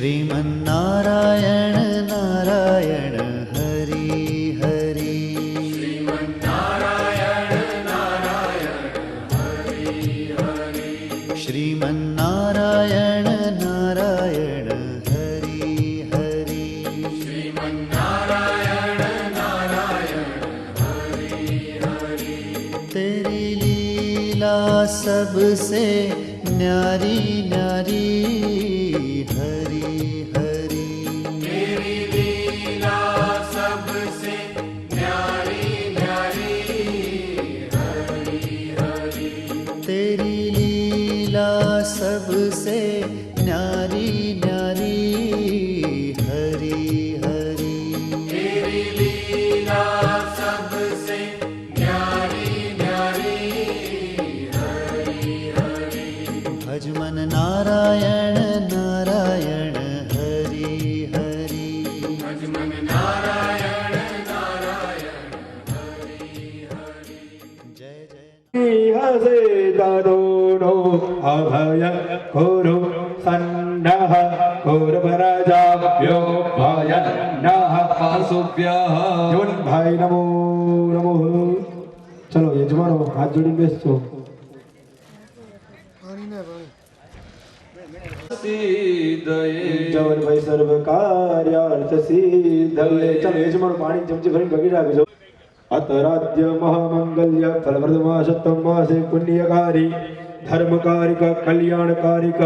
श्रीमन्नारायण नारायण हरि हरि श्रीमन्नारायण नारायण हरि हरि श्रीमन्नारायण नारायण हरि हरि श्रीमन्नारायण नारायण हरि हरि तेरी लीला सबसे न्यारी न्यारी हरि हरि तेरी लीला सबसे न्यारी न्यारी हरि हरि तेरी लीला सबसे न्यारी न्यारी हरि हरि तेरी लीला सबसे न्यारी न्यारी हरि हरि भजमन नारायण नारायण हरि हरि भजमन नारायण नारायण हरि हरि जय जय हसे दादोनो अभय कुरु सन्नः कुरुभरजाभ्यो भयन्नः पाशुभ्यः जीवन भाई नमो नमो। चलो यजमानो हाथ जोड़ी बेसो सिद्धये जवन भाई सर्व कार्यार्थ सिद्धये। चलो यजमानो पानी चमचे भरी बगी રાખજો। अतराध्य महामंगल्य फलप्रदमाशतम मासे पुण्यकारी धर्मकारिक कल्याणकारिक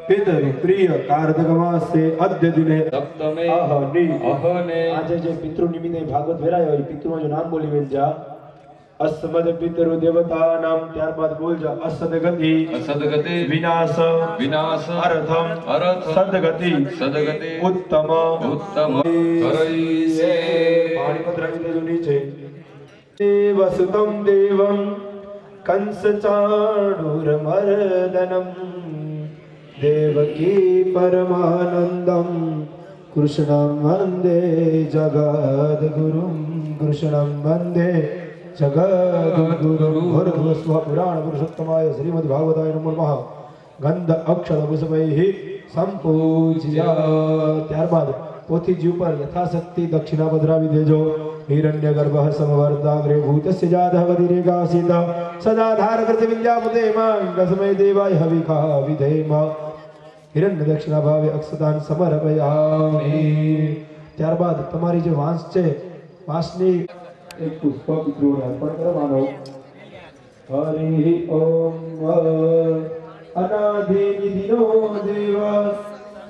पितृ प्रिय कार्तिक मासे अद्य दिने सप्तमे अहनि अहने આજે જે પિતૃ નિમિત્તે ભાગવત વેરાયો હોય પિતૃનું જો નામ બોલી વેલજા અસ્મદ પિતૃ દેવતા નામ ત્યારબાદ બોલજા અસદગતિ असदगते વિનાશ विनाश અર્થમ अर्थ સદગતિ सदगते ઉત્તમ उत्तम करैसे પાણી પધરાવી દેજો નીચે વસુતમ દેવમ કંસ ચાણુરમર્દનમ દેવકી પરમાનંદમ કૃષ્ણં વંદે જગદ્ગુરુમ કૃષ્ણં વંદે જગદ્ગુરુમ ભૂર્ભુવસ્વ પુરાણ પુરુષોત્તમાય શ્રીમદ ભાગવતાય નમો નમઃ ગંધ અક્ષર પુષ્પૈઃ સંપૂજ્ય। ત્યારબાદ પોથીજી ઉપર યથાશક્તિ દક્ષિણા પધરાવી દેજો। हिरण्यगर्भः समवर्ताग्रे भूतस्य जातः वदिरेगासीत सदा धारकृत विद्यापते माङ्गसमय देवाय हविखा विधेम हिरण्य दक्षिणा भावे अक्षतान समर्पयामि। ત્યારબાદ તમારી જે વાંસ છે વાંસની એક પુષ્પ પિતૃને અર્પણ કરવાનો। હરિ ઓમ અનાદિ નિધિનો દેવ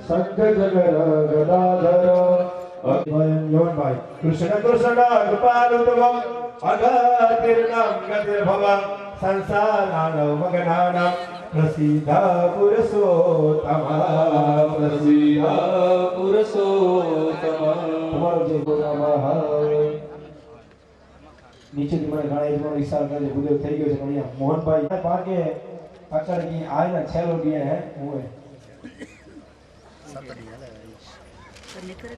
સંગ જગર ગદાધર ભાઈ કૃષ્ણ કૃષ્ણ કૃપાલુતવમ અગતિર્નામ ગતિર્ભવ સંસારાણવ મગનાનામ પ્રસિદ્ધ પુરુષોત્તમ પ્રસિદ્ધ पुरुषोत्तम તમારો જે પ્રોગ્રામ હોય નીચેથી મને ઘણા એજમાનો ઈશારો કરે ભૂદેવ થઈ ગયો છે પણ અહીંયા મોહનભાઈ પાકે પાછળ કી આયના છેલ્લો દિયા હે હું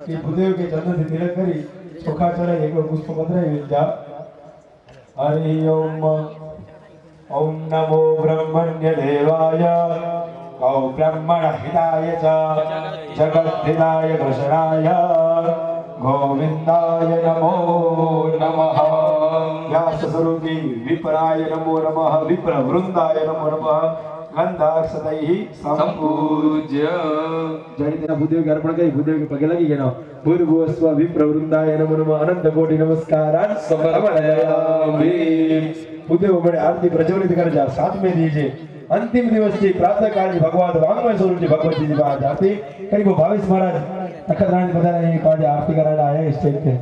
कि भूदेव के चरण से तिलक करी चोखा चढ़ाई एक पुष्प पधराई विद्या। हरि ओम ओम नमो ब्रह्मण्य देवाय गौ ब्रह्मण हिताय च जगत हिताय कृष्णाय गोविंदाय नमो नमः। व्यास स्वरूपी विप्राय नमो नमः विप्र वृंदाय नमो नमः गंधाक्षतैः संपूज्य जड़ी तेरा भूदेव के अर्पण करी भूदेव के पगे लगी गया भूर्भुवस्व विप्रवृंदाय नमो नमः अनंत कोटि नमस्कारान् समर्पयामि। भूदेव बड़े आरती प्रज्वलित कर जा साथ में दीजिए। अंतिम दिवस की प्रातः काल भगवान वांगमय स्वरूप जी भगवत जी बात आरती करीब 22 महाराज नखत्राणी बता रहे हैं काज आरती कराने आए हैं स्टेज पे।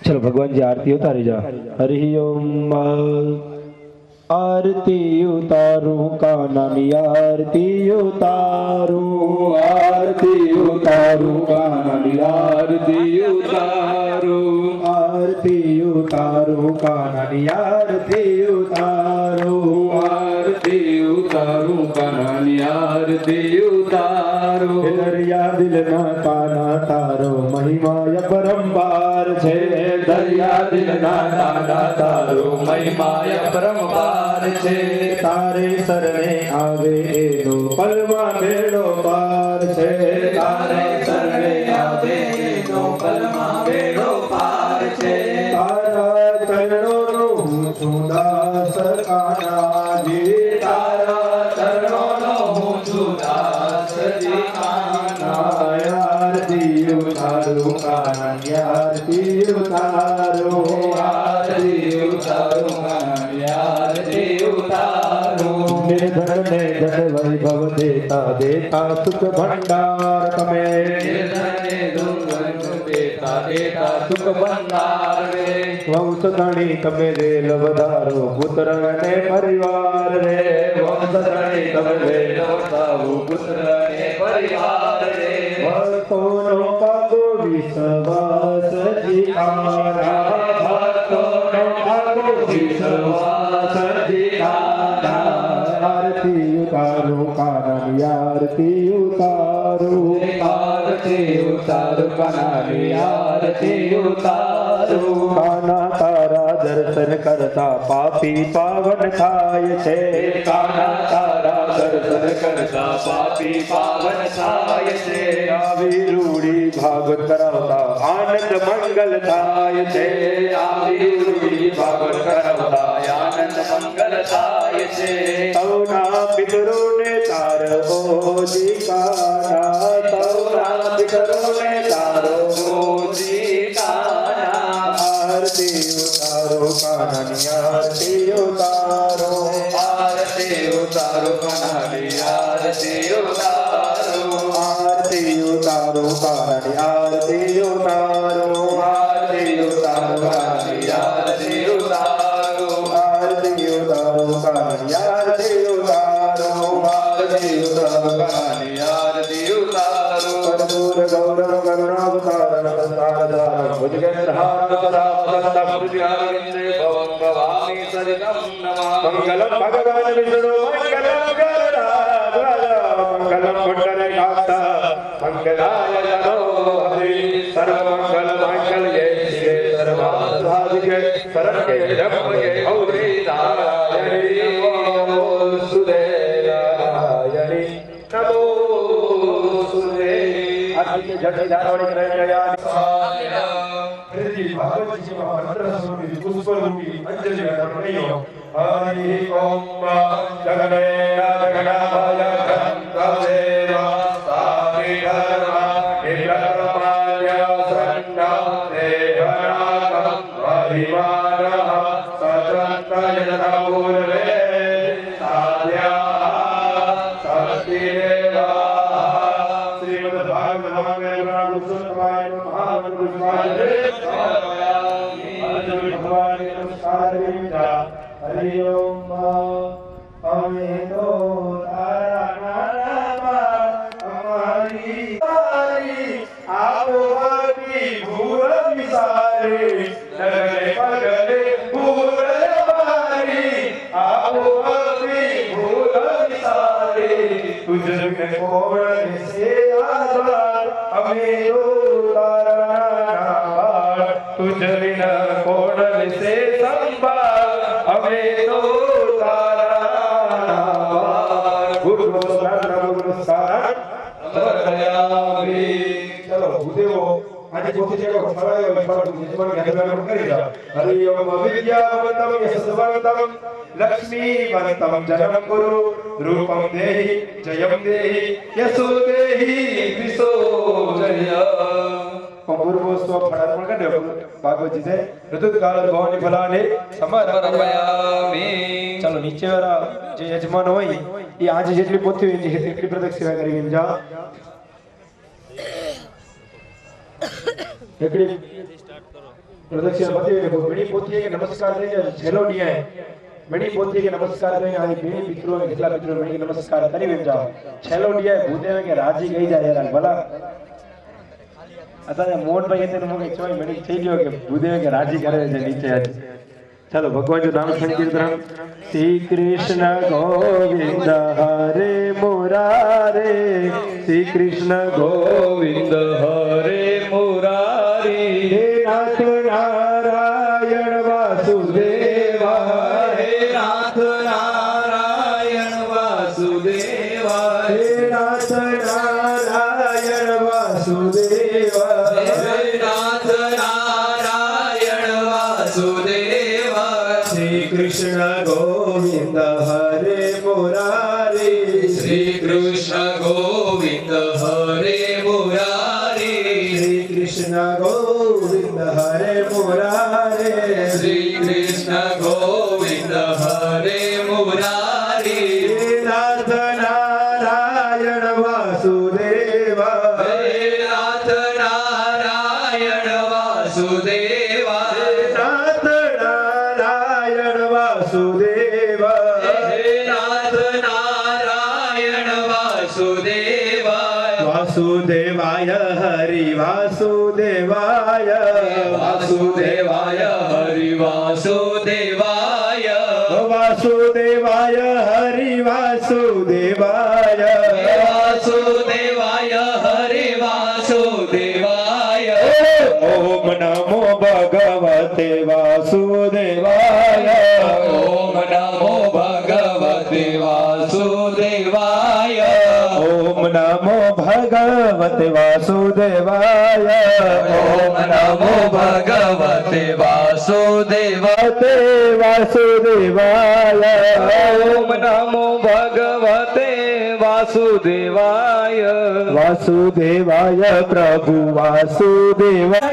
चलो भगवान जी आरती उतारी जा। हरि ओम आरती उतारू कानानी आरती उतारू आरती उतारू कानानी आरती उतारू आरती उतारू कानानी आरती उतारू आरती આરતી ઉતારો દરિયા દિલના કાના તારો મહિમાય પરંપાર છે. દરિયા દિલના કાના તારો મહિમાય પરમપાર છે. તારે શરણે આવે એનો પલમાં બેડો પાર છે. તારે શરણે આવે એનો પલમાં બેડો પાર છે. તારા ચરણોનો હું છું દાસ કાનાજી. તારા ચરણોનો હું છું દાસજી કાના. આરતી ઉતારું કાના આરતી ઉતારું. આરતી ઉતારો કાના આરતી ઉતારો. નિર્ધન ને ધન વૈભવ દેતા દેતા સુખ ભંડાર તમે. દેતા સુખ ભંડાર રે. વંશધણી તમે રેલ વધારો પુત્ર અને પરિવાર રે. વંશધણી તમે વેલો થાવો પુત્ર ને પરિવાર રે. ભક્તોનો પાગો વિશ્વાસ જીતારા. ભક્તોનો પાગો વિશ્વાસ જીતારા. આરતી ઉતારો કાનાની આરતી ઉતારો. આરતી ઉતારો કાનાની આરતી ઉતારો. કાના તારા દર્શન કરતા પાપી પાવન થાય છે. કાના તારા દર્શન કરતા પાપી પાવન થાય છે. આવી રૂડી ભાગવત કરાવતા આનંદ મંગલ થાય છે. આવી રૂડી ભાગવત કરાવતા આનંદ મંગલ થાય છે. સૌના પિતરોને તારો જીકાના. સૌના પિતરોને તારો જીતાના. આરતી ઉતારો કાનાની આરતી ઉતારો. આરતી ઉતારો કાનાની આરતી ઉતારો. આરતી ઉતારો કાનાની આરતી ઉતારો. આરતી ઉતારો કાનાની આરતી ઉતારો. આરતી ઉતારો કાનાની આરતી ઉતારો. આરતી ઉતારો કાનાની આરતી ઉતારો. कर्पूर गौरव करुणावतारण संसारधारम भुजगेन्द्रहार पदावतारम भुजगेन्द्रे भवं भवामि सरितं नमामि. मंगलम भगवान विष्णु मंगलम गरुडाध्वज मंगलम पुंडरीकाक्ष मंगलाय तनो हरि सर्वमंगल मांगल्ये शिवे सर्वार्थसाधिके शरण्ये त्र्यंबके गौरी नारायणी सुदेवायनि नमो सुदे आदि जट जारवणी करण्या हरि भागवत जी में मंत्र स्वरूपी पुष्प रूपी अंजलि करण्यो हरि ओम जगने जगनाय गंधदेव सामि धर्म निरतमाय सन्ना देहनाकं हरिवानः सचन्तयता पूर्वे साध्या शक्तिरेवा हरि ओम हमें तो तारा हमारी आपो की भूल विसारे लगने पगले भूल हमारी आपो की भूल विसारे तुझे कोवण से आधार हमें तो तारा तुझ बिन कोवण से संभाल हमें तो तारा गुरु गुरु सारण સમર્પયામિ. ચલો ભૂદેવો આજે પોતે જે ફળાયો વિફળ યજમાન જ્ઞાન કરી જા. હરિ ઓમ અવિદ્યાવંતમ યશવંતમ લક્ષ્મીવંતમ જનમ ગુરુ રૂપમ દેહી જયમ દેહી યશો દેહી વિશો જય. પૂર્વ સ્વ ફળાર્પણ કરી દો ભાગવતજી છે ઋતુકાલ ભવાની ફલાને સમર્પયામિ. ચાલો નીચે વાળા જે યજમાન હોય એ આજે જેટલી પોથી હોય એટલી પ્રદક્ષિણા કરી જા. એકડી પ્રદક્ષિણા પતી હોય બેડી પોથી કે નમસ્કાર થઈ જાય છેલ્લો ન્યાય બેડી પોથી કે નમસ્કાર કરીને આ બેડી પિતૃઓ કેટલા પિતૃઓ બેડી નમસ્કાર કરી જાઓ. છેલ્લો ન્યાય ભૂદેવ કે રાજી ગઈ જાય યાર ભલા અત્યારે મોહનભાઈ એને મને ચોઈ મને થઈ ગયો કે ભૂદેવ કે રાજી કરે છે નીચે આજે ચાલો ભગવાન નામ સંકીર્તન. શ્રી કૃષ્ણ ગોવિંદ હરે મુરારે, શ્રી કૃષ્ણ ગોવિંદ હરે મુરારી, હે નાથ નારાયણ વાસુદેવા, હે નાથ નારાયણ વાસુદેવા, હે નાથ નારાયણ વાસુદેવા, હે નાથ નારાયણ વાસુદેવા. શ્રી કૃષ્ણ ગોવિંદ હરે મુરારી, શ્રી કૃષ્ણ ગોવિંદ હરે મુરારી, શ્રી કૃષ્ણ ગોવિંદ હરે મુરારે, શ્રી કૃષ્ણ ગોવિંદ હરે મુરારી, હે નાથ નારાયણ વાસુદેવા, હે નાથ નારાયણ વાસુદેવા, નાથ નારાયણ વાસુદેવા, હે નાથ નારાયણ વાસુદેવા. વાસુદેવાય હરિ વાસુદેવાય, વાસુદેવાય હરિ વાસુદેવાય, વાસુદેવાય હરિ વાસુદેવાય, વાસુદેવાય હરિ વાસુદેવાય. ઓમ નમો ભગવતે વાસુદેવાય, ઓમ નમો ભગવતે વાસુદેવાય, ઓમ નમો ભગવતે વાસુદેવાય, ઓમ નમો ભગવતે વાસુદેવાય, વાસુદેવાય, ઓમ નમો ભગવતે વાસુદેવાય, વાસુદેવાય પ્રભુ વાસુદેવાય.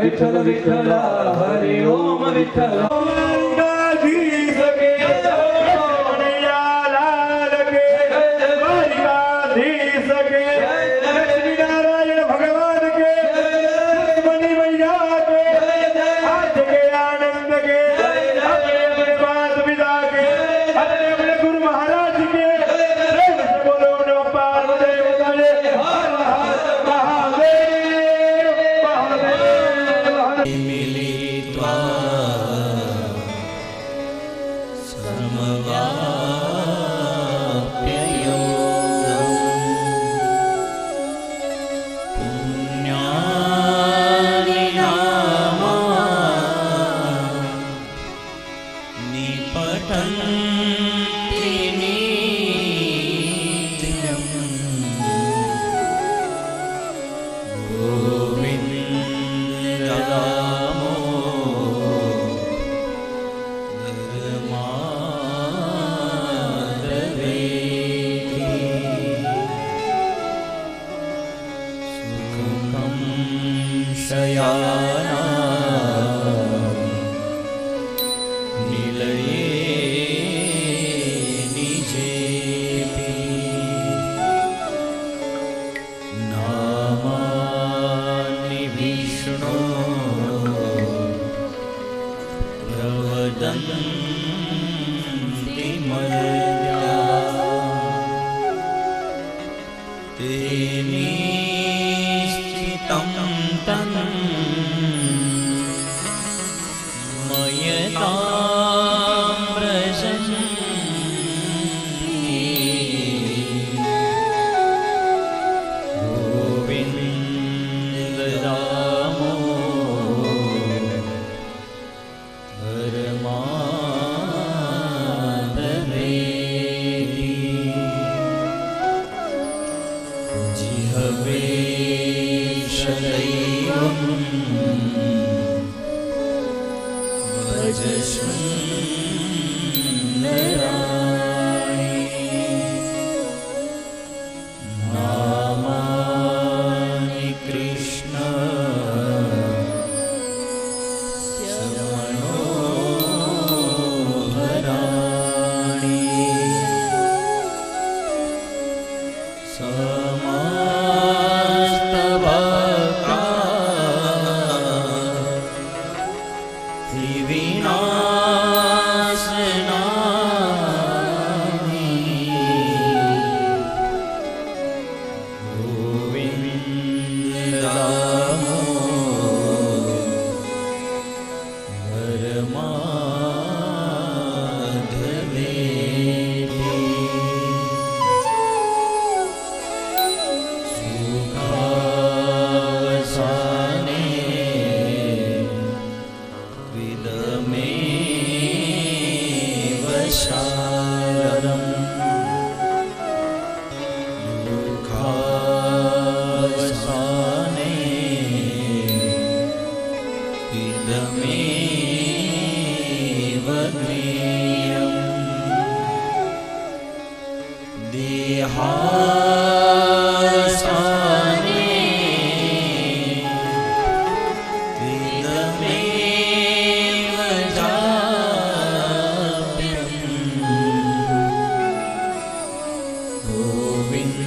વિઠ્ઠલ વિઠ્ઠલ હરિ ઓમ વિઠ્ઠલ. Krishna देहासाने वेदमेव जाप्यम् गोविन्द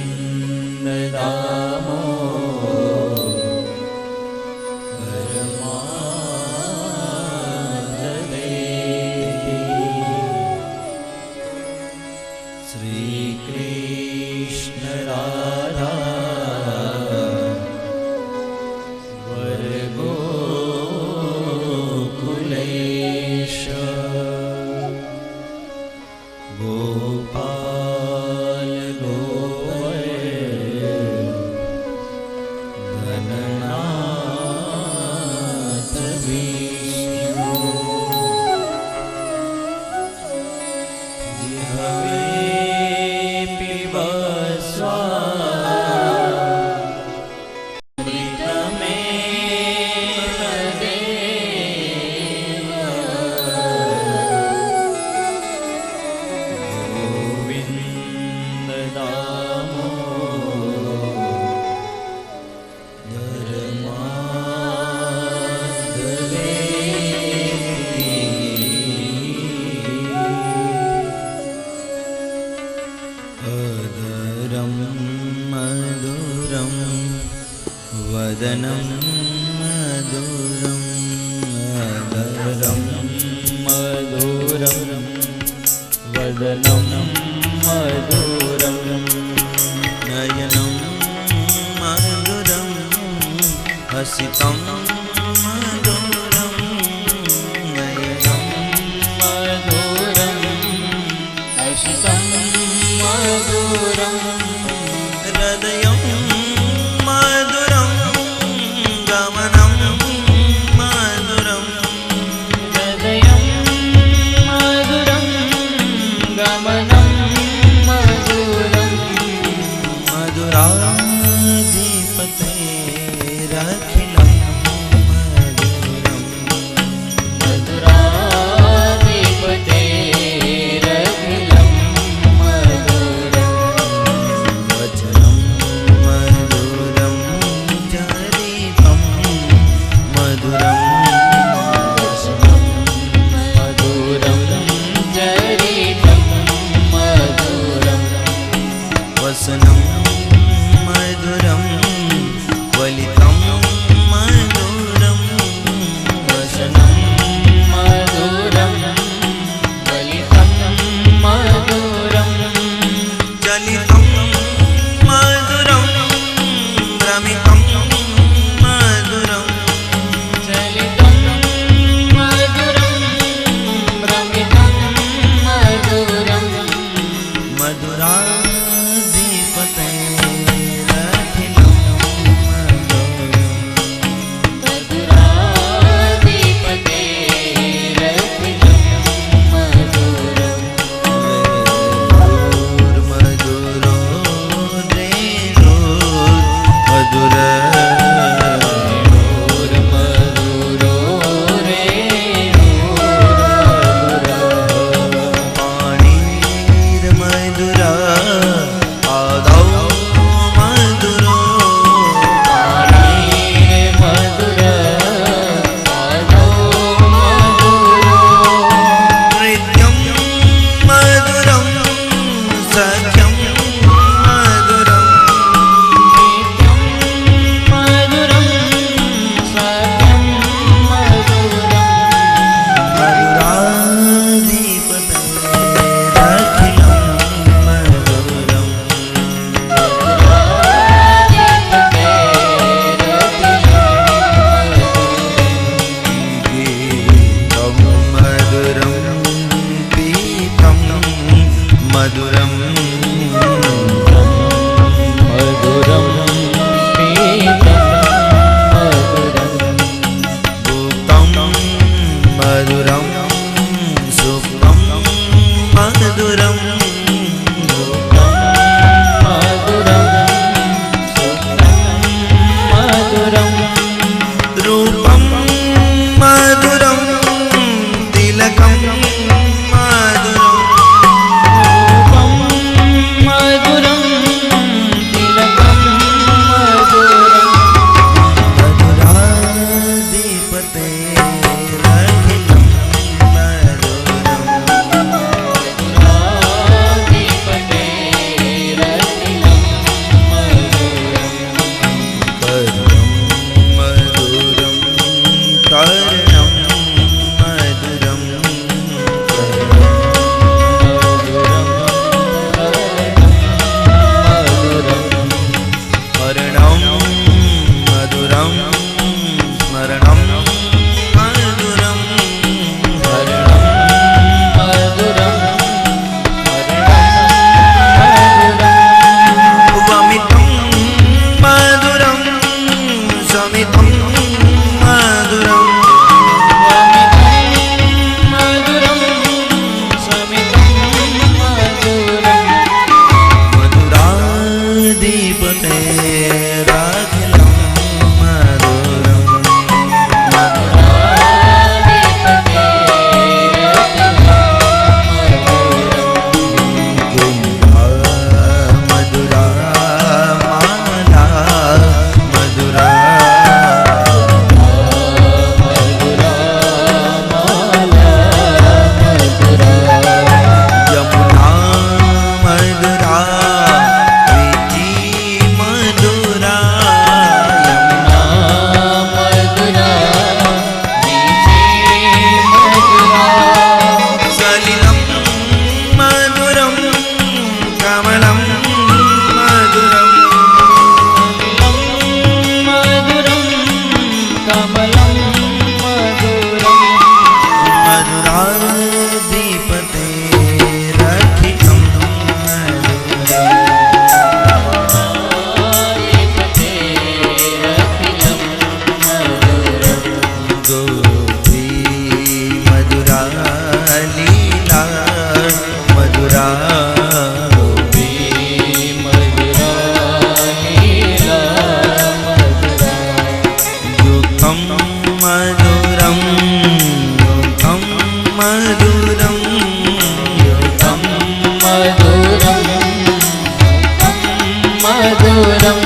मधुरं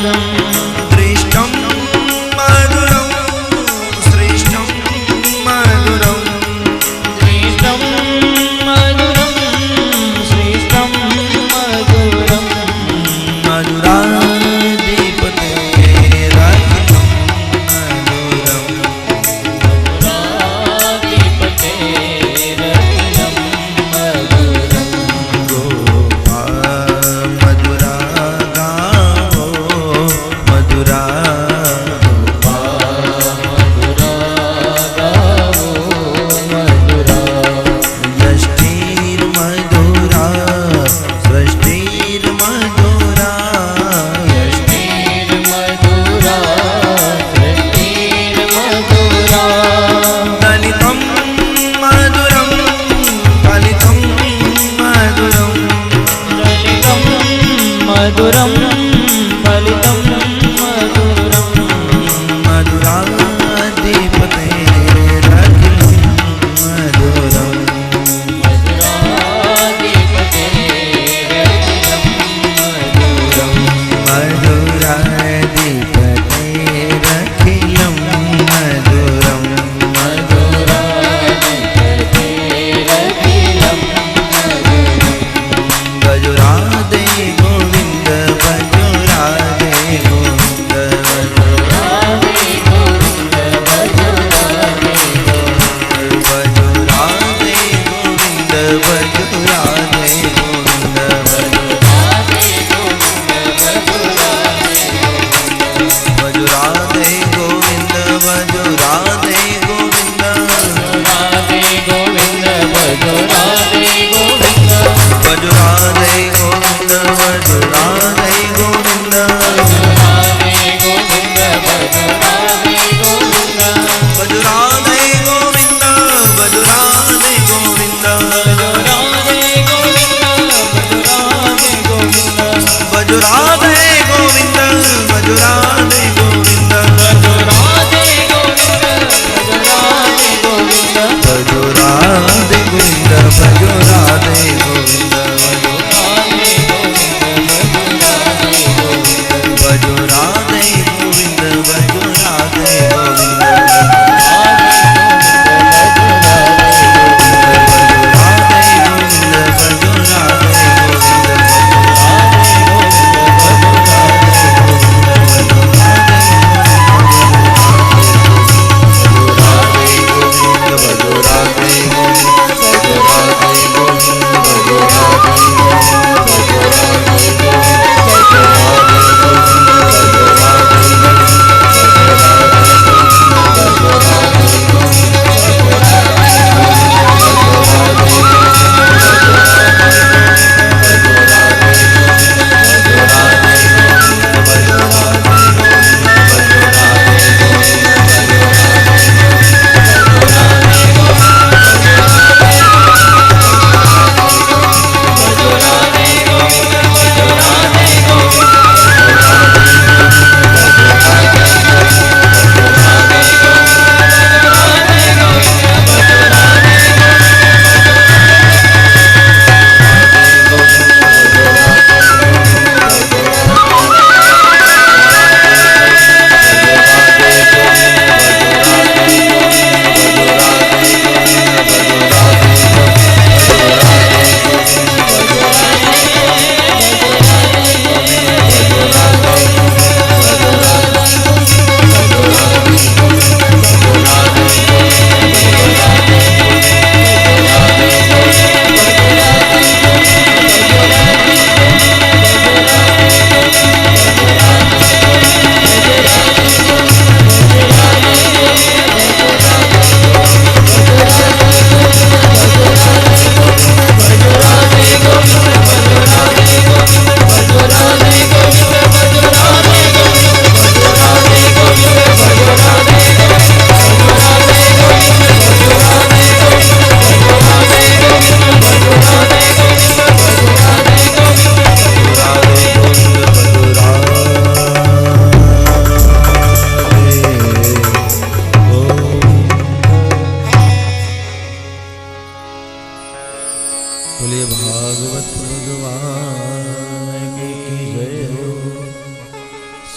दृष्टं मधुरं श्रेष्ठं मधुरं श्रेष्ठं मधुरं श्रेष्ठं मधुरं मधुराधिपते रखिलं मधुरं मधुराधिपते रखिलं मधुरं गोपाल मधुरा गावो मधुरा मधुरा गावो मधुरा यष्टिर्मधुरा सृष्टिर्मधुरा मधुरा मधुरा ललितं मधुरं ललितं मधुरं ललितं मधुरं फलितं मधुरं मधुराधिपते रखिलं मधुरं मधुराधिपते रखिलं मधुरं मधुराधिपते रखिलं मधुरं मधुराधिपते रखिलं मधुरं गजुरादे गोविन्द भज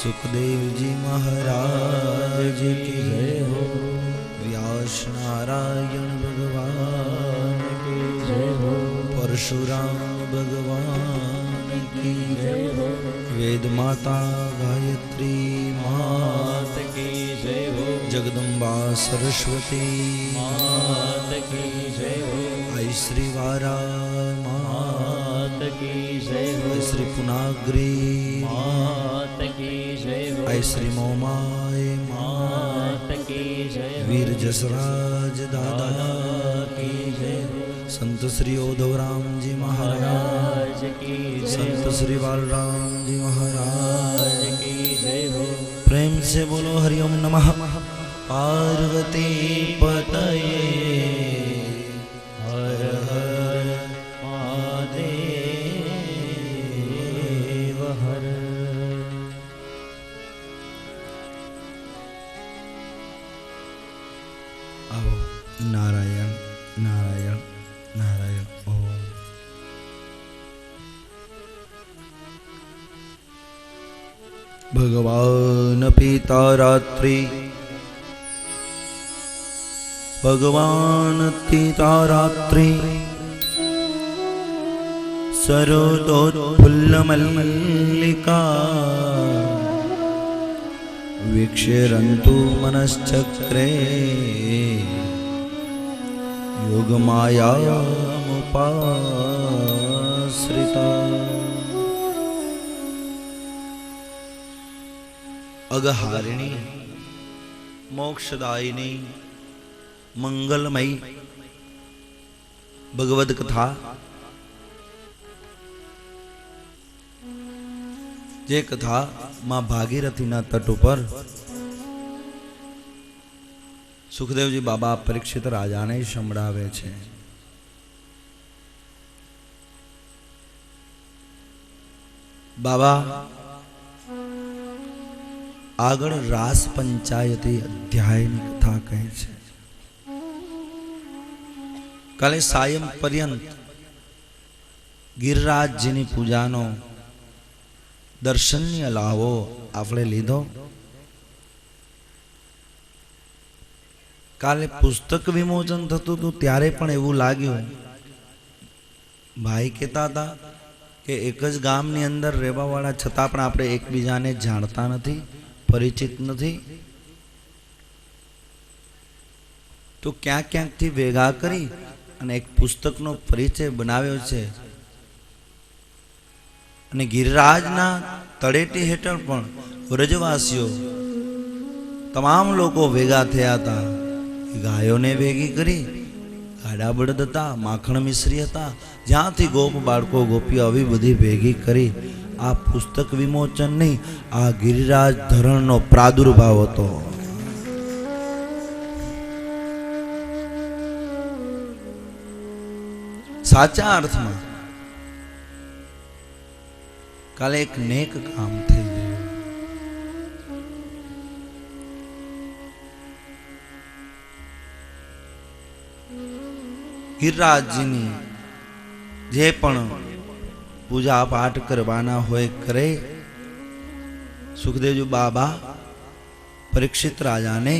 सुखदेव जी महाराज की जय हो। व्यास नारायण भगवान की जय हो। परशुराम भगवान की जय हो। वेद माता गायत्री मात की जय हो। जगदम्बा सरस्वती मात की जय हो। आई श्री वारा मात की जय हो। श्री पुनाग्री मात की जय हो। आई श्री मोमाय मात की जय हो। वीर जसराज दादा की जय हो। संत श्री उद्धवराम जी महाराज की जय। संत श्री बालराम जी महाराज की जय हो। प्रेम से बोलो हरिओम नमः पार्वती पतये हर हर महादेव हर। आओ नारायण नारायण नारायण ओम। भगवान पिता रात्रि भगवान पिता रात्रि सरोदोत्फुल्लमल्लिका वीक्षरन्तु मनश्चक्रे योगमायामुपाश्रिता। अगहारिणी मोक्षदायिनी मंगलमयी भगवद कथा जे कथा मां भागीरथीना तट पर सुखदेवजी बाबा परीक्षित राजाने संभळावे छे। बाबा આગળ રાસ પંચાયતી અધ્યાયની કથા કહે છે। કાલે સાયમ પર્યંત ગિરિરાજજીની પૂજાનો દર્શનની લાવો આપણે લીધો। કાલે પુસ્તક વિમોચન થતું હતું ત્યારે પણ એવું લાગ્યું, ભાઈ કહેતા હતા કે એક જ ગામની અંદર રહેવાવાળા છતાં પણ આપણે એકબીજાને જાણતા નથી, પરિચિત નથી, તો ક્યાંક ક્યાંકથી ભેગા કરી અને એક પુસ્તકનો પરિચય બનાવ્યો છે। અને ગિરિરાજના તળેટી હેઠળ પણ વ્રજવાસીઓ તમામ લોકો ભેગા થયા હતા। ગાયોને ભેગી કરી, ગાડા બળદ હતા, માખણ મિશ્રી હતા, જ્યાંથી ગોપ બાળકો ગોપીઓ આવી બધી ભેગી કરી આ પુસ્તક વિમોચન નહીં, આ ગિરિરાજ ધરણનો પ્રાદુર્ભાવ હતો। સાચા અર્થમાં કાલે એક નેક કામ થઈ ગયું। ગિરિરાજજીની જે પણ પૂજા પાઠ કરવાના હોય કરે। સુખદેવજી બાબા પરીક્ષિત રાજાને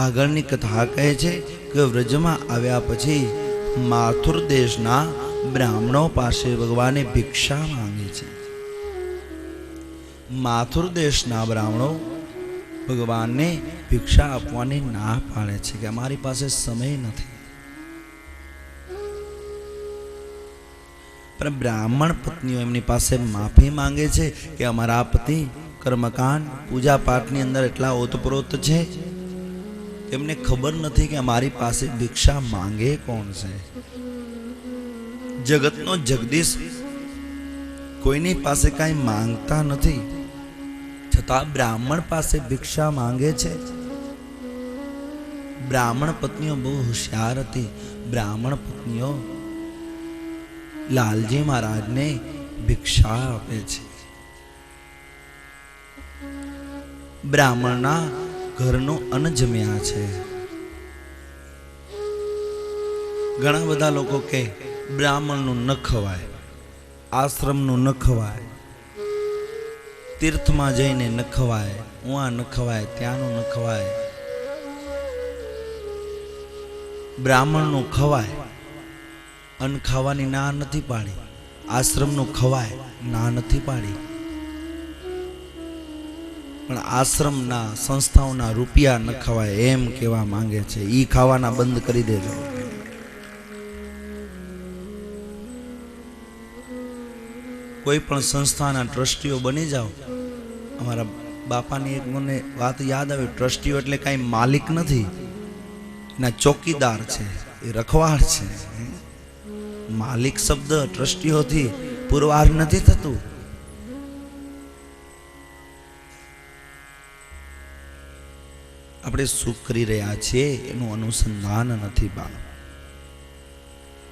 આગળની કથા કહે છે કે વ્રજમાં આવ્યા પછી માથુર દેશના બ્રાહ્મણો પાસે ભગવાને ભિક્ષા માંગી છે। માથુર દેશના બ્રાહ્મણો ભગવાનને ભિક્ષા આપવાની ના પાડે છે કે અમારી પાસે સમય નથી। પણ બ્રાહ્મણ પત્નીઓ એમની પાસે માફી માંગે છે કે અમારા પતિ કર્મકાંડ પૂજા પાઠની અંદર એટલા ઓતપ્રોત છે, એમને ખબર નથી કે અમારી પાસે ભિક્ષા માંગે કોણ છે। જગતનો જગદીશ કોઈની પાસે કાંઈ માંગતા નથી, છતાં બ્રાહ્મણ પાસે ભિક્ષા માંગે છે। બ્રાહ્મણ પત્નીઓ બહુ હોશિયાર હતી। બ્રાહ્મણ પત્નીઓ લાલજી મહારાજને ભિક્ષા આપે છે। બ્રાહ્મણના ઘરનું અન્ન જમ્યા છે। ઘણા બધા લોકો કે બ્રાહ્મણનું ન ખવાય, આશ્રમનું ન ખવાય, તીર્થમાં જઈને ન ખવાય, ઉવા ન ખવાય, ત્યાંનું ન ખવાય, બ્રાહ્મણનું ખવાય. અન્ન ખાવાની ના નથી પાડી, આશ્રમનું ખવાય ના નથી પાડી, પણ આશ્રમના સંસ્થાઓના રૂપિયા ન ખવાય એમ કહેવા માંગે છે. ઈ ખાવાના બંધ કરી દેજો. કોઈ પણ સંસ્થાના ટ્રસ્ટીઓ બની જાઓ. અમારા બાપાની એક મને વાત યાદ આવી, ટ્રસ્ટીઓ એટલે કાંઈ માલિક નથી, એના ચોકીદાર છે, એ રખવાળ છે. માલિક શબ્દ ટ્રસ્ટીઓથી પુરવાર નથી થતું. આપણે શું કરી રહ્યા છીએ એનું અનુસંધાન નથી. બા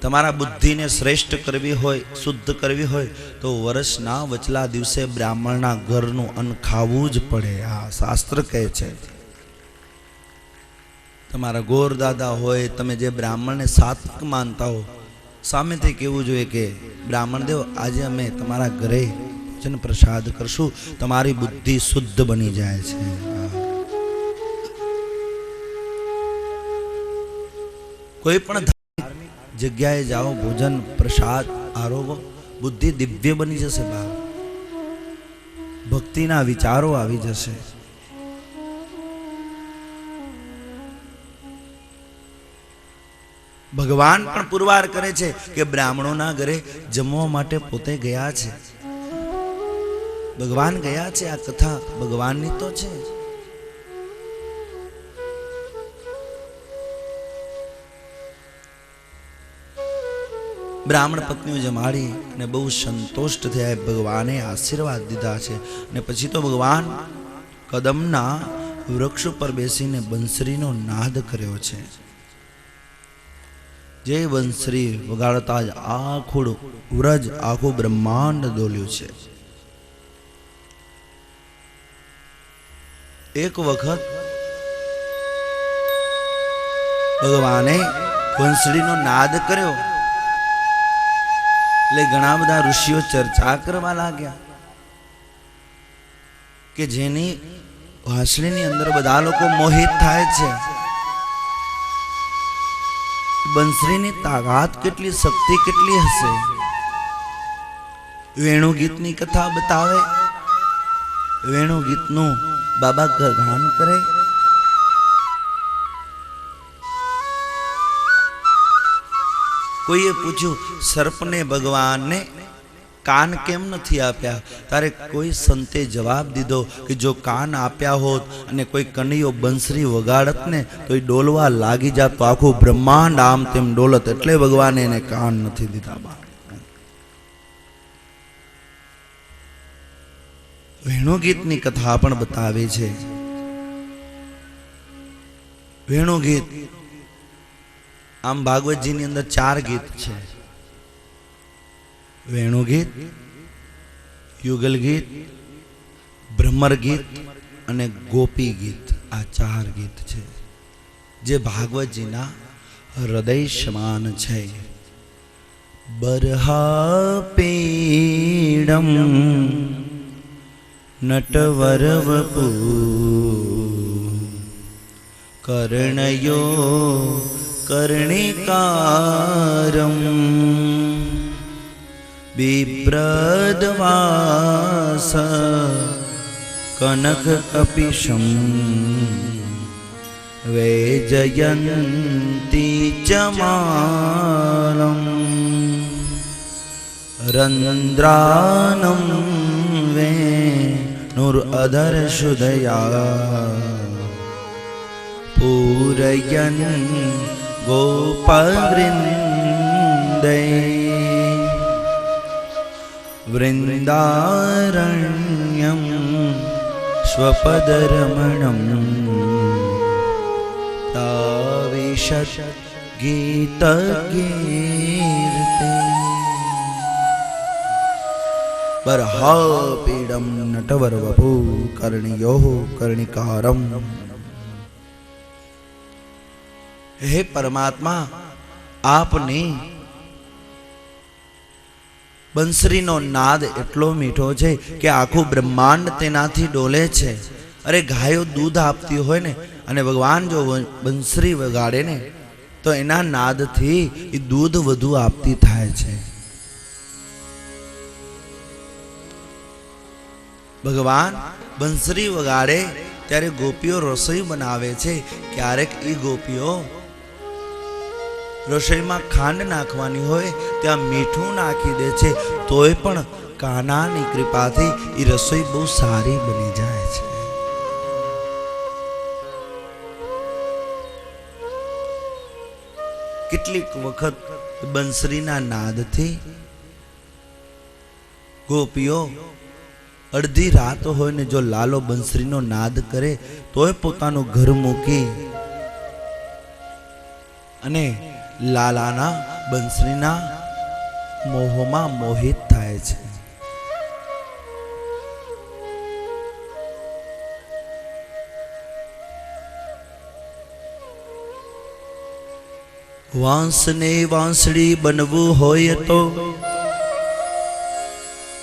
તમારા બુદ્ધિને શ્રેષ્ઠ કરવી હોય, શુદ્ધ કરવી હોય તો વર્ષના વચલા દિવસે બ્રાહ્મણના ઘરનું અન્ન ખાવું જ પડે. આ શાસ્ત્ર કહે છે. તમારા ગોર દાદા હોય, તમે જે બ્રાહ્મણને સાત્વિક માનતા હો, સામેથી કહેવું જોઈએ કે બ્રાહ્મણ દેવ આજે અમે તમારા ઘરે ભોજન પ્રસાદ કરશું, તમારી બુદ્ધિ શુદ્ધ બની જાય છે. કોઈ પણ ધાર્મિક જગ્યાએ જાઓ, ભોજન પ્રસાદ આરોગો, બુદ્ધિ દિવ્ય બની જશે. બા ભક્તિના વિચારો આવી જશે. ભગવાન પણ પુરવાર કરે છે કે બ્રાહ્મણોના ઘરે જમવા માટે પોતે ગયા છે. ભગવાન ગયા છે. આ કથા ભગવાનની તો છે. બ્રાહ્મણ પત્નીઓ જમાડી અને બહુ સંતુષ્ટ થયા. ભગવાને આશીર્વાદ દીધા છે. અને પછી તો ભગવાન કદમના વૃક્ષ ઉપર બેસીને બંસરીનો નાદ કર્યો છે. જે બંસરી વગાડતા જ આખું વ્રજ, આખું બ્રહ્માંડ ડોલ્યું છે. એક વખત ભગવાને બંસરીનો નાદ કર્યો એટલે ઘણા બધા ઋષિઓ ચર્ચા કરવા લાગ્યા કે જેની વાંસળીની અંદર બધા લોકો મોહિત થાય છે. બંસરીની તાકાત કેટલી, શક્તિ કેટલી હશે. વેણુ ગીતની કથા બતાવે. વેણુ ગીતનું બાબા ગાન કરે. કોઈએ પૂછ્યું, સર્પને ભગવાનને કાન કેમ નથી આપ્યા? તારે કોઈ સંતે જવાબ દીધો કે જો કાન આપ્યા હોત અને કોઈ કનૈયો બંસરી વગાડત ને તો એ ડોલવા લાગી જાત તો આખું બ્રહ્માંડ આમ તેમ ડોલત, એટલે ભગવાને એને કાન નથી દીધા. વેણુ ગીતની કથા પણ બતાવે છે. વેણુ ગીત આમ ભાગવતજીની અંદર 4 ગીત છે. વેણુ ગીત, યુગલ ગીત, ભ્રમર ગીત અને ગોપી ગીત. આ 4 ગીત છે જે ભાગવતજીના હૃદય સમાન છે. બરહા પીડમ નટવર વપુ કર્ણયો કર્ણિકારમ બિભ્રદવાસ કનક કપિશમ વૈજયંતી ચમાલમ રંદ્રાનમ વેણુર અધર શુદયા પૂરયન ગોપવૃંદે વૃંદારણ્યમ સ્વપદરમણમ તાવિશત ગીત ગીર્તે બરહાપીડમ નટવર વપુ કર્ણયો કર્ણિકારમ. હે પરમાત્મા, આપને બંસરીનો નાદ એટલો મીઠો છે કે આખું બ્રહ્માંડ તેનાથી ડોલે છે. અરે ગાયો દૂધ આપતી હોય ને અને ભગવાન જો બંસરી વગાડે ને તો એના નાદથી એ દૂધ વધુ આપતી થાય છે. ભગવાન બંસરી વગાડે ત્યારે ગોપીઓ રસોઈ બનાવે છે. ક્યારેક એ ગોપીઓ રસોઈમાં ખાંડ નાખવાની હોય ત્યાં મીઠું નાખી દે છે, તોય પણ કાનાની કૃપાથી એ રસોઈ બહુ સારી બની જાય છે. કેટલીક વખત બંસરીના નાદથી ગોપીઓ અડધી રાત હોય ને જો લાલો બંસરીનો નાદ કરે તોય પોતાનું ઘર મૂકી અને લાલાના બંસરીના મોહમાં મોહિત થાય છે. વાંસને વાંસળી બનવું હોય તો,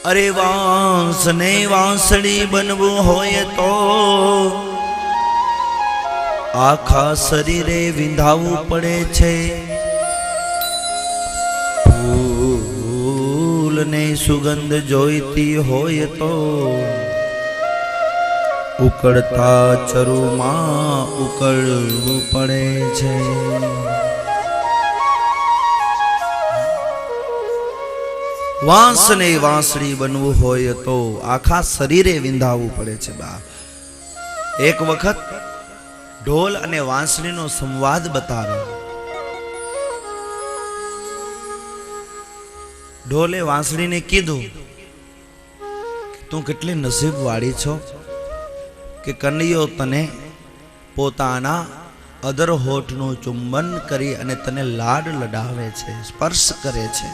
અરે વાંસને વાંસળી બનવું હોય તો આખા શરીરે વિંધાવવું પડે છે. ફૂલને સુગંધ જોઈતી હોય તો ઉકળતા ચરુમાં ઉકળવું પડે છે. વાંસને વાંસળી બનવું હોય તો આખા શરીરે વિંધાવવું પડે છે. બા એક વખત ઢોલ અને વાંસળીનો સંવાદ બતાવ્યો. ઢોલે વાંસળીને કીધું, તું કેટલી નસીબ વાળી છો કે કનૈયો તને પોતાના અધર હોઠનું ચુંબન કરી અને તને લાડ લડાવે છે, સ્પર્શ કરે છે,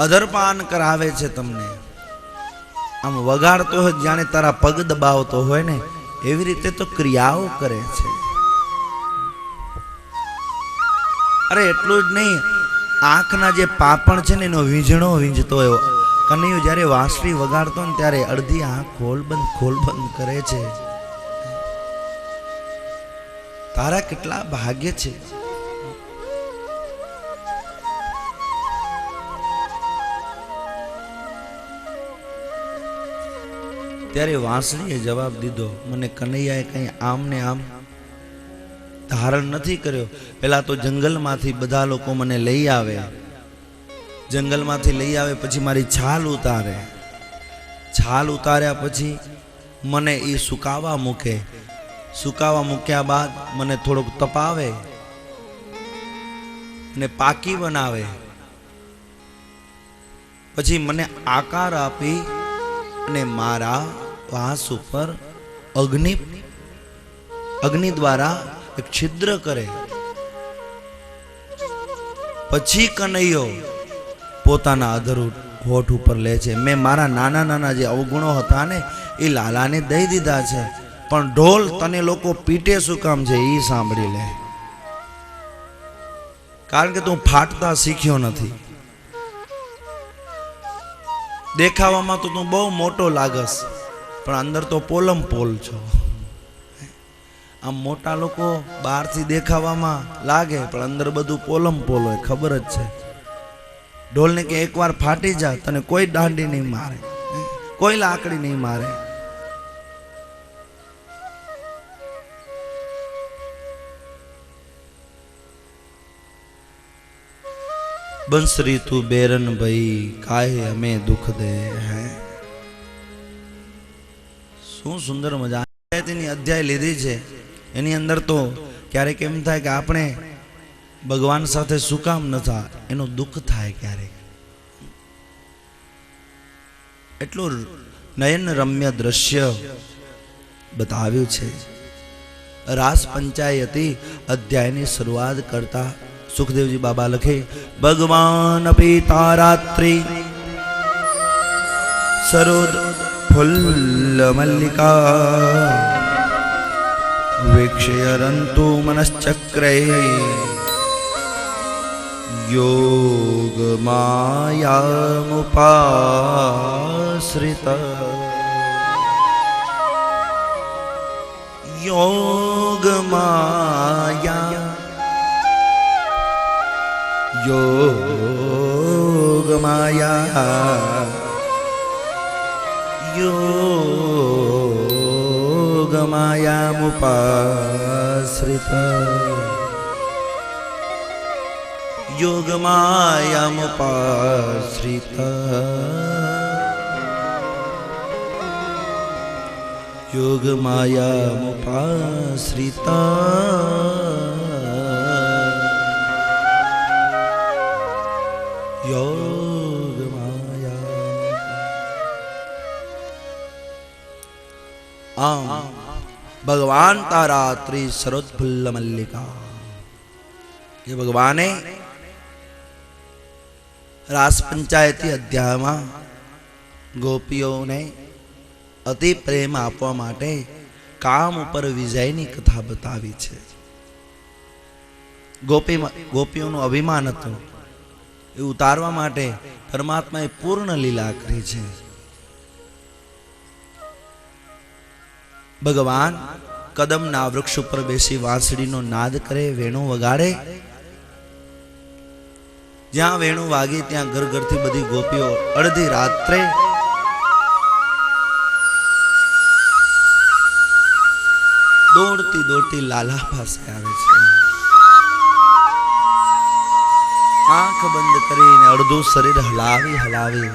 અધરપાન કરાવે છે. તમને આમ વગાડતો હોય જાણે તારા પગ દબાવતો હોય ને એવી રીતે તો ક્રિયાઓ કરે છે. અરે એટલું જ નહીં, આંખના જે પાપણ છે ને એનો વીંઝણો વીંઝતો હોય. કનૈયો જ્યારે વાંસળી વગાડતો ને ત્યારે અડધી આંખ ખોલ બંધ કરે છે. તારા કેટલા ભાગ્ય છે. ત્યારે વાંસળીએ જવાબ દીધો, મને કનૈયાએ કંઈ આમ ને આમ ધારણ નથી કર્યો. પેલા તો જંગલમાંથી બધા લોકો મને લઈ આવે, જંગલમાંથી લઈ આવે પછી મારી છાલ ઉતારે, છાલ ઉતાર્યા પછી મને એ સુકાવા મૂકે, સુકાવા મૂક્યા બાદ મને થોડોક તપાવે ને પાકી બનાવે, પછી મને આકાર આપી અને મારા વાંસ ઉપર અગ્નિ દ્વારા એક છિદ્ર કરે. પછી કનૈયો પોતાના અધર હોઠ ઉપર લે છે. મેં મારા નાના નાના જે અવગુણો હતા ને એ લાલાને દઈ દીધા છે, પણ ઢોલ તને લોકો પીટે શું કામ છે એ સાંભળી લે, કારણ કે તું ફાટતા શીખ્યો નથી. દેખાવામાં તો તું બહુ મોટો લાગસ પણ અંદર તો પોલમ પોલ છો. આમ મોટા લોકો બહારથી દેખાવામાં લાગે પણ અંદર બધું પોલમ પોલ હોય, ખબર જ છે. ઢોલને કે એકવાર ફાટી જા તને કોઈ દાંડી નહીં મારે, કોઈ લાકડી નહીં મારે. બંસરી તું બેરન ભાઈ કાહે અમે દુઃખ દે હે. શું સુંદર મજા ની અધ્યાય લીધી છે. એની અંદર તો ક્યારેક એમ થાય કે આપણે ભગવાન સાથે શું કામ ન થાય, એનું દુઃખ થાય ક્યારેક. એટલું નયન રમ્ય દ્રશ્ય બતાવ્યું છે. રાસ પંચાયતી અધ્યાયની શરૂઆત કરતા સુખદેવજી બાબા લખે, ભગવાન પિતા રાત્રિ સરોદ ફુલ્લ મલ્લિકા વીક્ષય રંતુ મનશ્ચક્રે योगमायामुपाश्रित योगमाया योगमाया योगमायामुपाश्रित योगमायामुपाश्रित योगमायामुपाश्रित योगमाया। आम भगवान तारात्री सरोत्फुल्ल मल्लिका, ये भगवाने रास पंचायती अध्याय में गोपीओं ने अति प्रेम आपवा माटे काम पर विजयनी कथा बतावी छे। गोपीओं अभिमान हतुं ए उतारवा माटे परमात्माए पूर्ण लीला करी छे। भगवान कदमना वृक्ष पर बेसी वांसळीनो नाद करे, वेणु वगाड़े। ज्यां वेणु वागे त्यां घर घर थी बधी गोपीओ अर्धी रात्रे दौड़ती दौड़ती लाला पासे आवे छे। आंख बंद करीने अर्धुं शरीर हलावी हलावी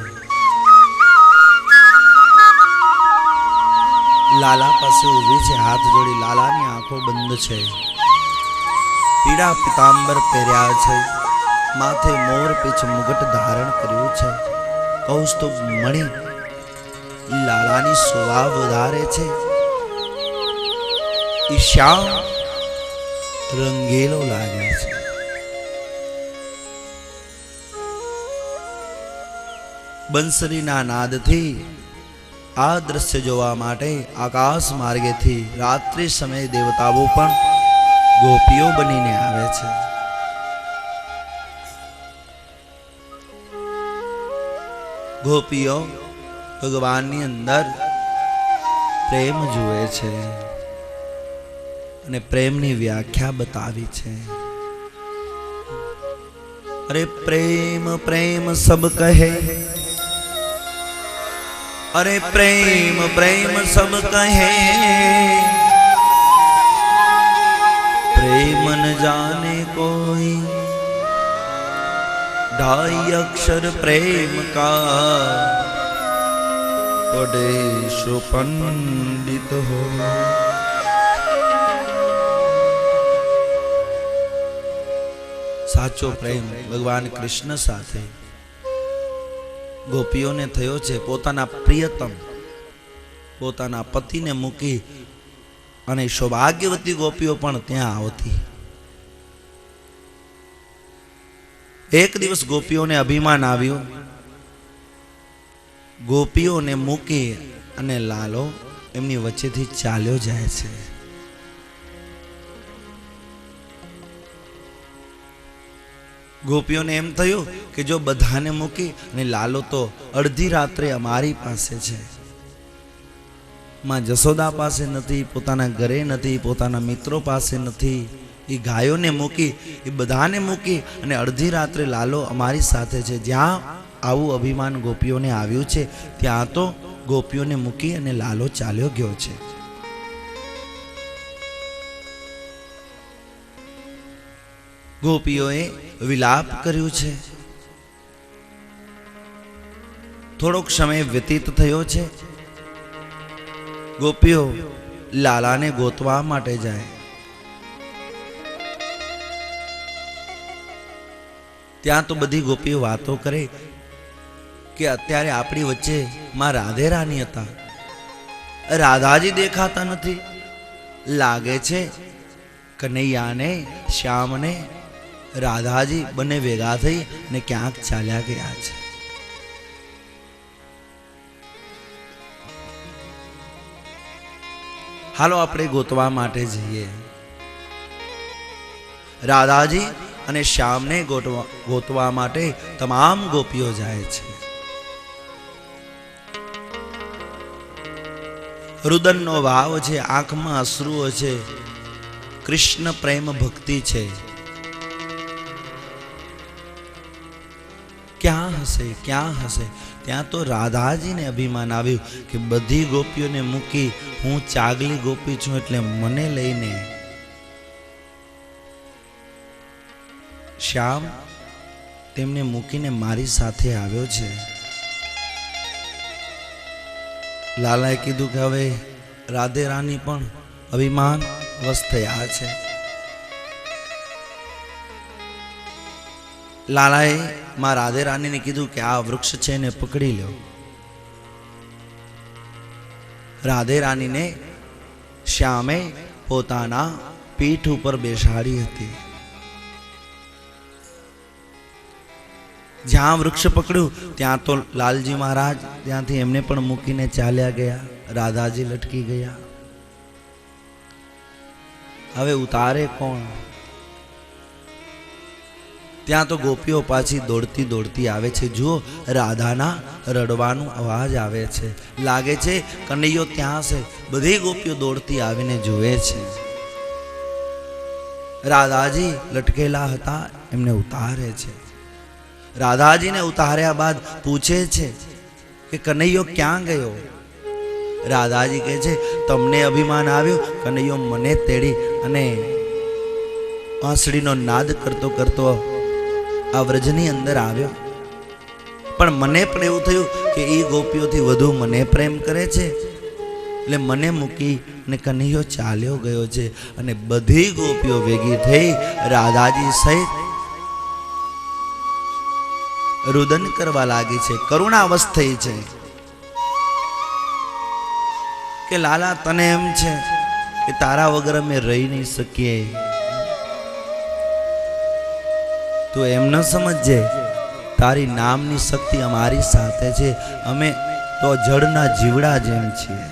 लाला पासे ऊभी छे, हाथ जोड़ी। लालानी आंखों बंद छे, पीड़ा पीतांबर पहेर्या छे, माथे मोर पीछ मुगट धारण कर्યું છે, કૌસ્તુભ મણી લાલાની શોભા વધારે છે। ઈ શ્યામ રંગેલો લાગે છે। બંસરીના નાદથી આ દ્રશ્ય જોવા માટે આકાશ માર્ગેથી રાત્રિ સમયે દેવતાઓ પણ ગોપીઓ બનીને આવે છે। गोपीओ भगवाननी अंदर प्रेम जुए छे अने प्रेमनी व्याख्या बतावी छे। अरे प्रेम प्रेम सब कहे, अरे प्रेम प्रेम सब कहे, प्रेम न जाने कोई, ढाई अक्षर प्रेम का पढ़े सो पंडित हो। साचो प्रेम भगवान कृष्ण साथे गोपीओ ने थयो छे। पोताना प्रियतम पोताना पति ने मूकी अने सौभाग्यवती गोपीओ पण त्यां आवती। एक दिवस गोपीओं ने अभिमान आव्यो, गोपीओं ने मूकी अने लालो एमनी वच्चेथी चाल्यो जाय छे। गोपीओं ने एम थयुं कि जो बधाने मूकी अने लालो तो अर्धी रात्रे अमारी पासे छे, मां जसोदा पासे नथी, पोताना घरे नथी, पोताना मित्रों पासे नथी। ये गायों ने मूकी, ये बधाने मूकी अने अर्धी रात्रे लालो अमारी साथे छे। ज्यां आवुं अभिमान गोपीओं ने आव्युं छे त्यां तो गोपीओं ने मूकी अने लालो चाल्यो गयो छे। गोपीओए विलाप कर्यो छे। थोड़ोक समय व्यतीत थयो छे। गोपीओ लालाने गोतवा माटे जाय। ત્યાં તો બધી ગોપીઓ વાતો કરે કે અત્યારે આપણી વચ્ચે માં રાધે રાની હતા, રાધાજી દેખાતા નથી, લાગે છે કનૈયાને શ્યામને રાધાજી બંને ભેગા થઈ ને ક્યાંક ચાલ્યા ગયા છે। હાલો આપણે ગોતવા માટે જઈએ। રાધાજી અને શ્યામને ગોતવા માટે તમામ ગોપીઓ જાય છે. રુદનનો ભાવ છે, આંખમાં અશ્રુઓ છે, કૃષ્ણ પ્રેમ ભક્તિ છે. ક્યાં હશે, ક્યાં હશે? ત્યાં તો રાધાજીને અભિમાન આવ્યું કે બધી ગોપીઓને મૂકી હું ચાગલી ગોપી છું એટલે મને લઈને શ્યામ તેમને મૂકીને મારી સાથે આવ્યો છે. લાલાએ કીધું કે હવે રાધે રાની પણ અભિમાન વશ થયા છે. લાલાએ માં રાધે રાનીને કીધું કે આ વૃક્ષ છે એને પકડી લો. રાધે રાનીને શ્યામે પોતાના પીઠ ઉપર બેસાડી હતી. જ્યાં વૃક્ષ પકડ્યું ત્યાં તો લાલજી મહારાજ ત્યાંથી એમને પણ મૂકીને ચાલ્યા ગયા. રાધાજી લટકી ગયા. હવે ઉતારે કોણ? ત્યાં તો ગોપીઓ પાછી દોડતી દોડતી આવે છે. જુઓ, રાધાના રડવાનો અવાજ આવે છે. લાગે છે કનૈયો ત્યાં છે. બધી ગોપીઓ દોડતી આવીને જુએ છે. રાધાજી લટકેલા હતા, એમને ઉતારે છે. રાધાજીને ઉતાર્યા બાદ પૂછે છે કે કનૈયો ક્યાં ગયો? રાધાજી કહે છે તમને અભિમાન આવ્યું, કનૈયો મને તેડી અને વાંસળીનો નાદ કરતો કરતો આ વ્રજની અંદર આવ્યો. પણ મને પણ એવું થયું કે એ ગોપીઓથી વધુ મને પ્રેમ કરે છે એટલે મને મૂકી અને કનૈયો ચાલ્યો ગયો છે. અને બધી ગોપીઓ ભેગી થઈ રાધાજી સહિત રુદન કરવા લાગી છે. કરુણાવશ થઈ છે કે લાલા તને એમ છે કે તારા વગર અમે રહી નહીં શકીએ. તું એમ ન સમજજે, તારી નામની શક્તિ અમારી સાથે છે. અમે તો જળના જીવડા જેમ છીએ.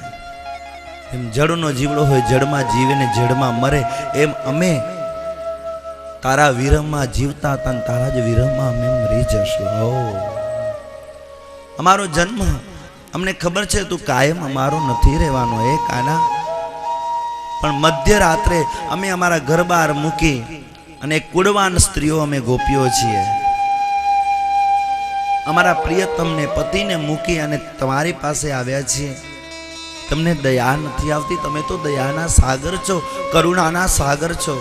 એમ જળનો જીવડો હોય, જળમાં જીવે ને જળમાં મરે, એમ અમે તારા વિરહમાં જીવતા હતા, તારા જ વિરહમાં અમે મરી જશું. અમારો જન્મ, અમને ખબર છે તું કાયમ અમારો નથી રહેવાનો એ કાના, પણ મધ્યરાત્રે અમે અમારા ઘર બહાર મૂકી અને કુળવાન સ્ત્રીઓ અમે ગોપીઓ છીએ. અમારા પ્રિયતમને પતિને મૂકી અને તમારી પાસે આવ્યા છીએ. તમને દયા નથી આવતી? તમે તો દયાના સાગર છો, કરુણાના સાગર છો.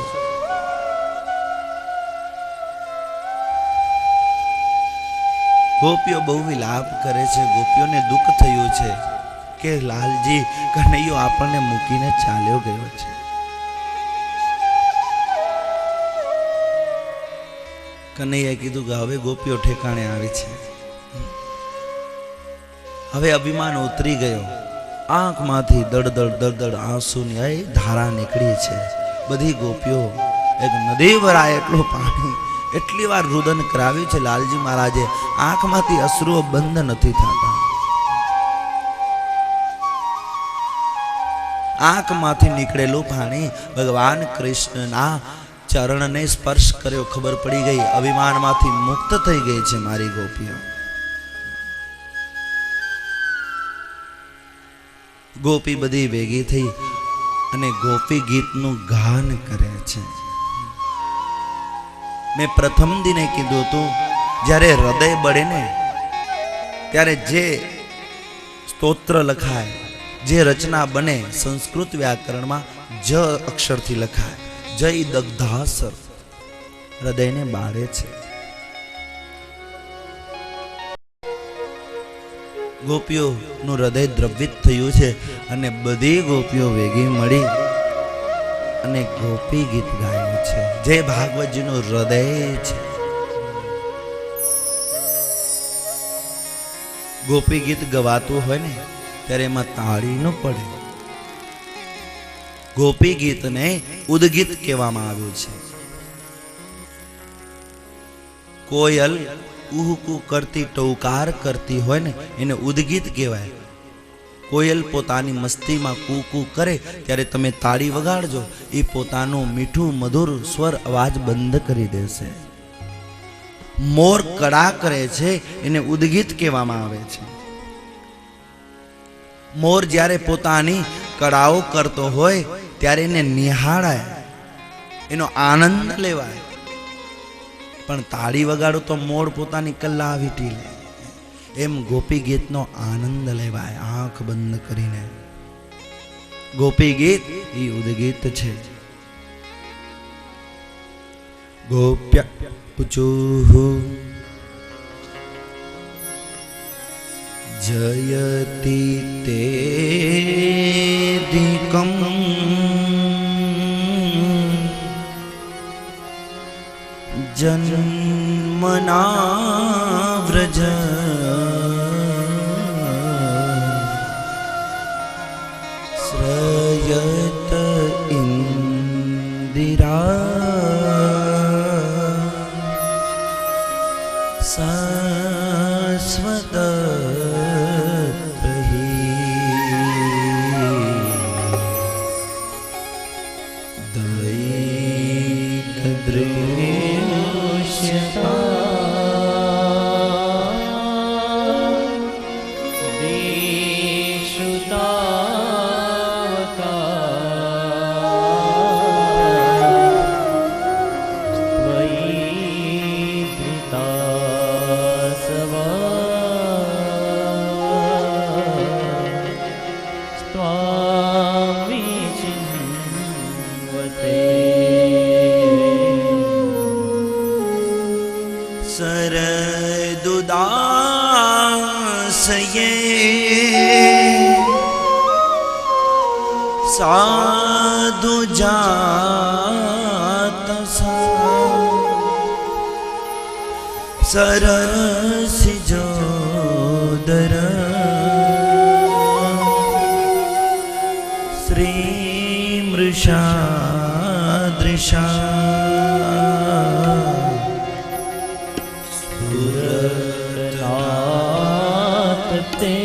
ગોપીઓ બહુ વિલાપ કરે છે. ગોપીઓને દુઃખ થયું છે કે લાલજી કનૈયો આપણને મૂકીને ચાલ્યો ગયો છે. કનૈયાએ કીધું કે હવે ગોપીઓ ઠેકાણે આવી છે. હવે અભિમાન ઉતરી ગયો. આંખમાંથી દળદળ દળદળ આંસુની ધારા નીકળી છે. બધી ગોપીઓ એક નદી ભરાય એટલું પાણી એટલી વાર રુદન કરાવ્યું છે લાલજી મહારાજે. આંખમાંથી અશ્રુઓ બંધ નથી થતા. આંખમાંથી નીકળેલું પાણી ભગવાન કૃષ્ણના ચરણને સ્પર્શ કર્યો. ખબર પડી ગઈ અભિમાનમાંથી મુક્ત થઈ ગઈ છે મારી ગોપીઓ. ગોપી બધી ભેગી થઈ અને ગોપી ગીતનું ગાન કરે છે. મેં પ્રથમ દિને કીધું હતું, જ્યારે હૃદય બળે ને ત્યારે જે સ્તોત્ર લખાય, જે રચના બને સંસ્કૃત વ્યાકરણમાં જ અક્ષરથી લખાય. જય દગ્ધાસર હૃદયને બાળે છે. ગોપીઓનું હૃદય દ્રવિત થયું છે અને બધી ગોપીઓ ભેગી મળી અને ગોપી ગીત ગાયું છે. જે ભાગવતજીનું હૃદય છે. ગોપી ગીત ગવાતું હોય ને ત્યારે એમાં તાળી ન પડે. ગોપી ગીતને ઉદગીત કહેવામાં આવ્યું છે. કોયલ ઉહકુ કરતી ટૌકાર કરતી હોય ને એને ઉદગીત કહેવાય. કોયલ પોતાની મસ્તીમાં કૂ કરે ત્યારે તમે તાળી વગાડજો, એ પોતાનું મીઠું મધુર સ્વર અવાજ બંધ કરી દેશે. મોર કળા કરે છે એને ઉદ્ગીત કહેવામાં આવે છે. મોર જ્યારે પોતાની કળાઓ કરતો હોય ત્યારે એને નિહાળાય, એનો આનંદ લેવાય. પણ તાળી વગાડો તો મોર પોતાની કલા વીંટી લે. એમ ગોપી ગીતનો આનંદ લેવાય આંખ બંધ કરીને. ગોપી ગીત એ ઉદ્ગીત છે. ગોપ્ય પુચુહુ જયતિ તેદિકમ જન્મના વ્રજ શ્રયત ઇન્દિરા શાશ્વત સાધુ જાત સરસી જોદર શ્રી મૃષા દૃશા સુરનાથ તે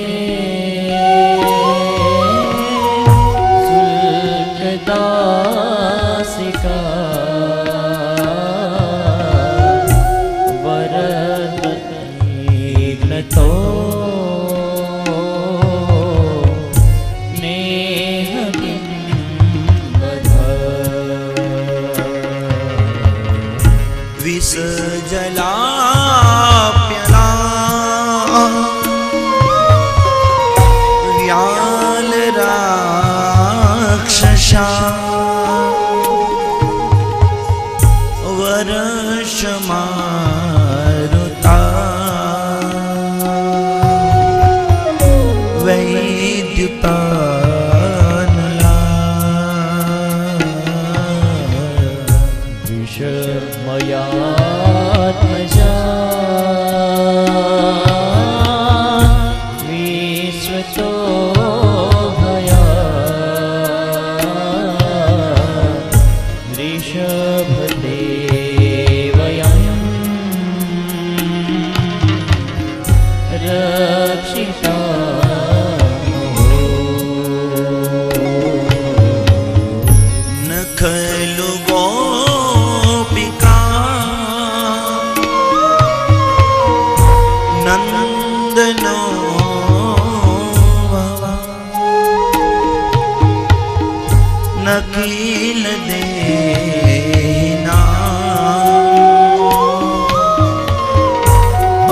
નકીલ દેના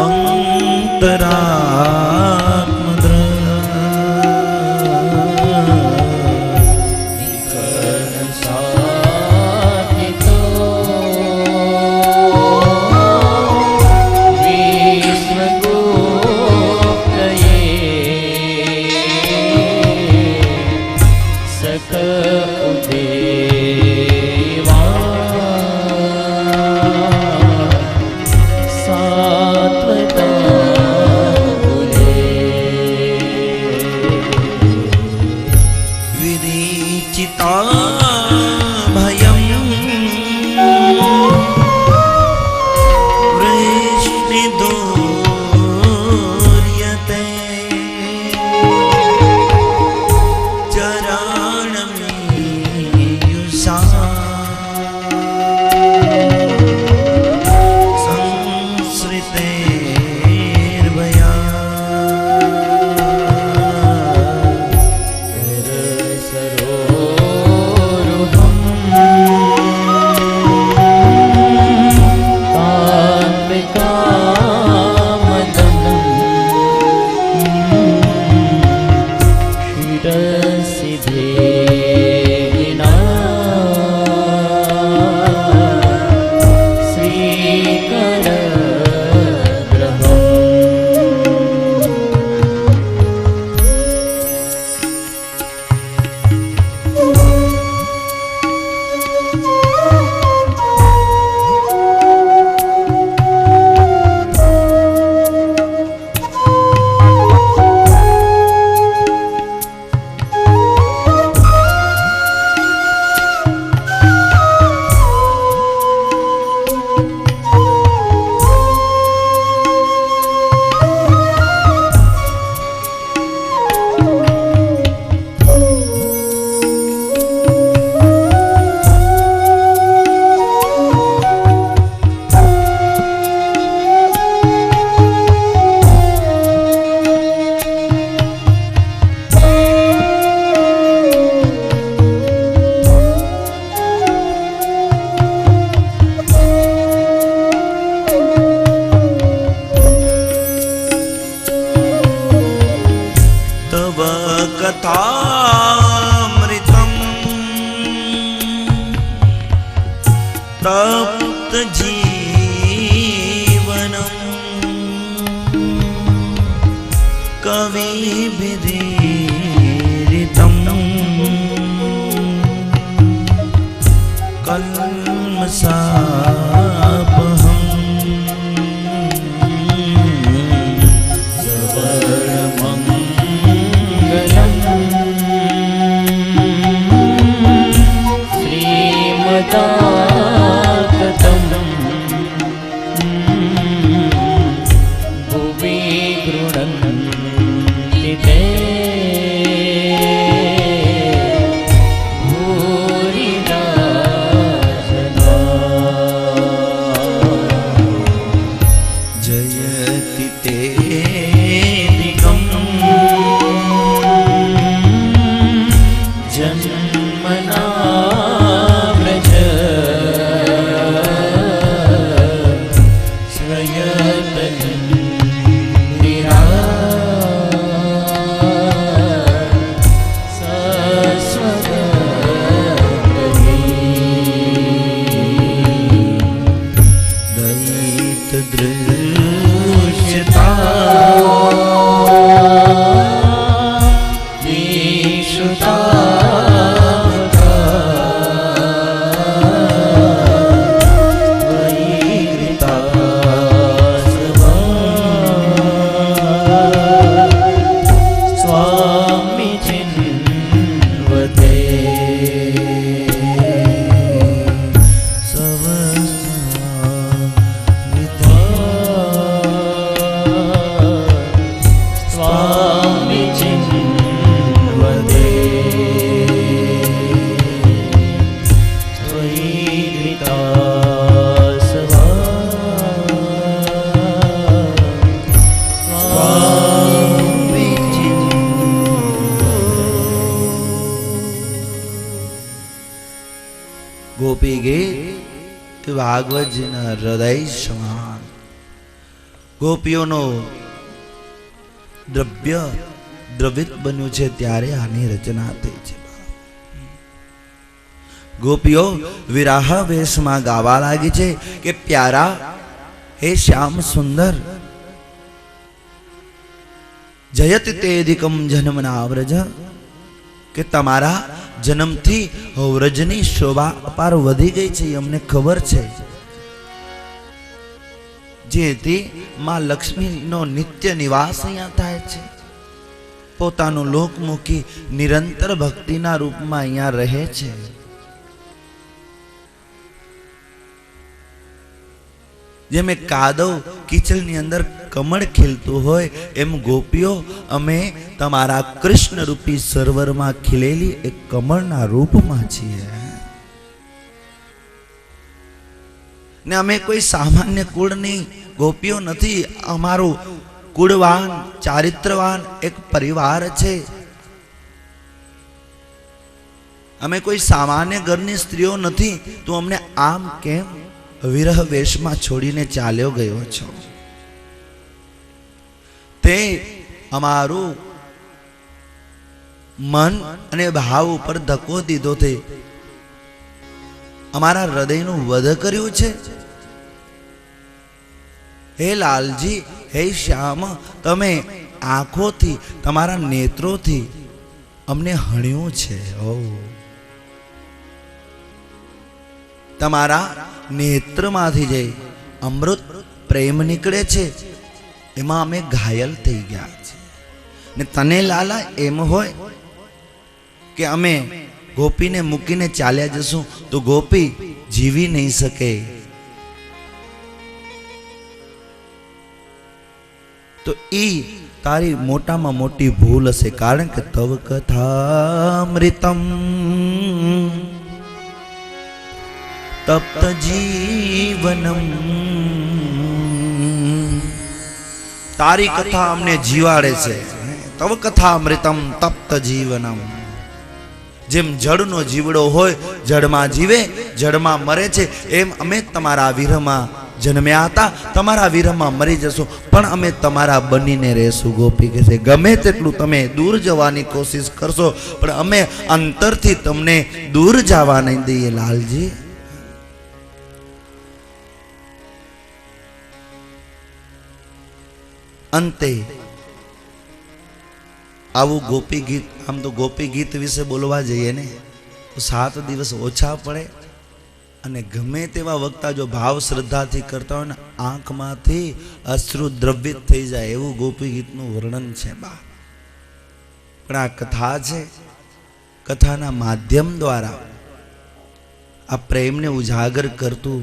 અંતરાત્મદ્ર સાધિતો વિશ્વગુપ્તયે સક સાત્વતા कथामृतम् तप्त जीवनम् कविभिरीडितम् कल्मषापहम् श्रीमदाततं भुवि गृह्णन्ति ते भूरिदा सदा। जयति ते दिगम् जन्मना व्रज श्रयतन्दिरा सस्वगति दयित दृश्यता विश्रुता स्वामी चिन्वते स्वामी चिन्वते त्वयि कृता स्वामी ગોપી ગીત ભાગવતજીના હૃદય સમાન. ગોપીઓનો દ્રવ્ય દ્રવિત બન્યું છે ત્યારે આની રચના થઈ છે. ગોપીઓ વિરાહ વેશમાં ગાવા લાગી છે કે પ્યારા હે શ્યામ સુંદર જયત તેદિકમ જન્મના વ્રજ કે તમારા જન્મથી વ્રજની શોભા અપાર વધી ગઈ છે એ અમને ખબર છે. જેથી માં લક્ષ્મીનો નિત્ય નિવાસ અહીંયા થાય છે. પોતાનું લોક મૂકી નિરંતર ભક્તિના રૂપમાં અહીંયા રહે છે. જેમ કાદવ કિચડની અંદર કમળ ખીલતું હોય એમ ગોપીઓ અમે તમારા કૃષ્ણ રૂપી સરોવરમાં ખીલેલી એક કમળના રૂપમાં છીએ. ને અમે કોઈ સામાન્ય કુળની ગોપીઓ નથી. અમારું કુળવાન ચારિત્રવાન એક પરિવાર છે. અમે કોઈ સામાન્ય ઘરની સ્ત્રીઓ નથી. તો અમને આમ કેમ વિરહ વેશમાં છોડીને ચાલ્યો ગયો છો? તે અમારું મન અને ભાવ ઉપર ધક્કો દીધો છે. અમારા હૃદયનું વધ કર્યું છે. હે લાલજી, હે શ્યામ, તમે આંખોથી તમારા નેત્રોથી અમને હણ્યું છે. ઓ તમારા નેત્રમાંથી જે અમૃત પ્રેમ નીકળે છે એમાં અમે ઘાયલ થઈ ગયા છે. ને તને લાલા એમ હોય કે અમે ગોપીને મૂકીને ચાલ્યા જશું તો ગોપી જીવી નહીં શકે. તો ઈ તારી મોટામાં મોટી ભૂલ હશે. કારણ કે તવ કથામૃતમ તપ્ત જીવનમ, તારી કથા અમને જીવાડે છે. તવ કથામૃતમ તપ્ત જીવનમ. જેમ જળનો જીવડો હોય જળમાં જીવે જળમાં મરે છે એમ અમે તમારા વિરહમાં જન્મ્યા હતા, તમારા વિરહમાં મરી જશો, પણ અમે તમારા બનીને રહેશું. ગોપી કહે છે ગમે તેટલું તમે દૂર જવાની કોશિશ કરશો, પણ અમે અંતરથી તમને દૂર જવા નહીં દઈએ લાલજી. અંતે આવું ગોપી ગીત, આમ તો ગોપી ગીત વિશે બોલવા જઈએ ને તો 7 દિવસ ઓછા પડે, અને ગમે તેવા વક્તા જો ભાવ શ્રદ્ધાથી કરતા હોય ને આંખમાંથી અશ્રુ દ્રવિત થઈ જાય એવું ગોપી ગીતનું વર્ણન છે બા. પણ આ કથા છે, કથાના માધ્યમ દ્વારા આ પ્રેમને ઉજાગર કરતું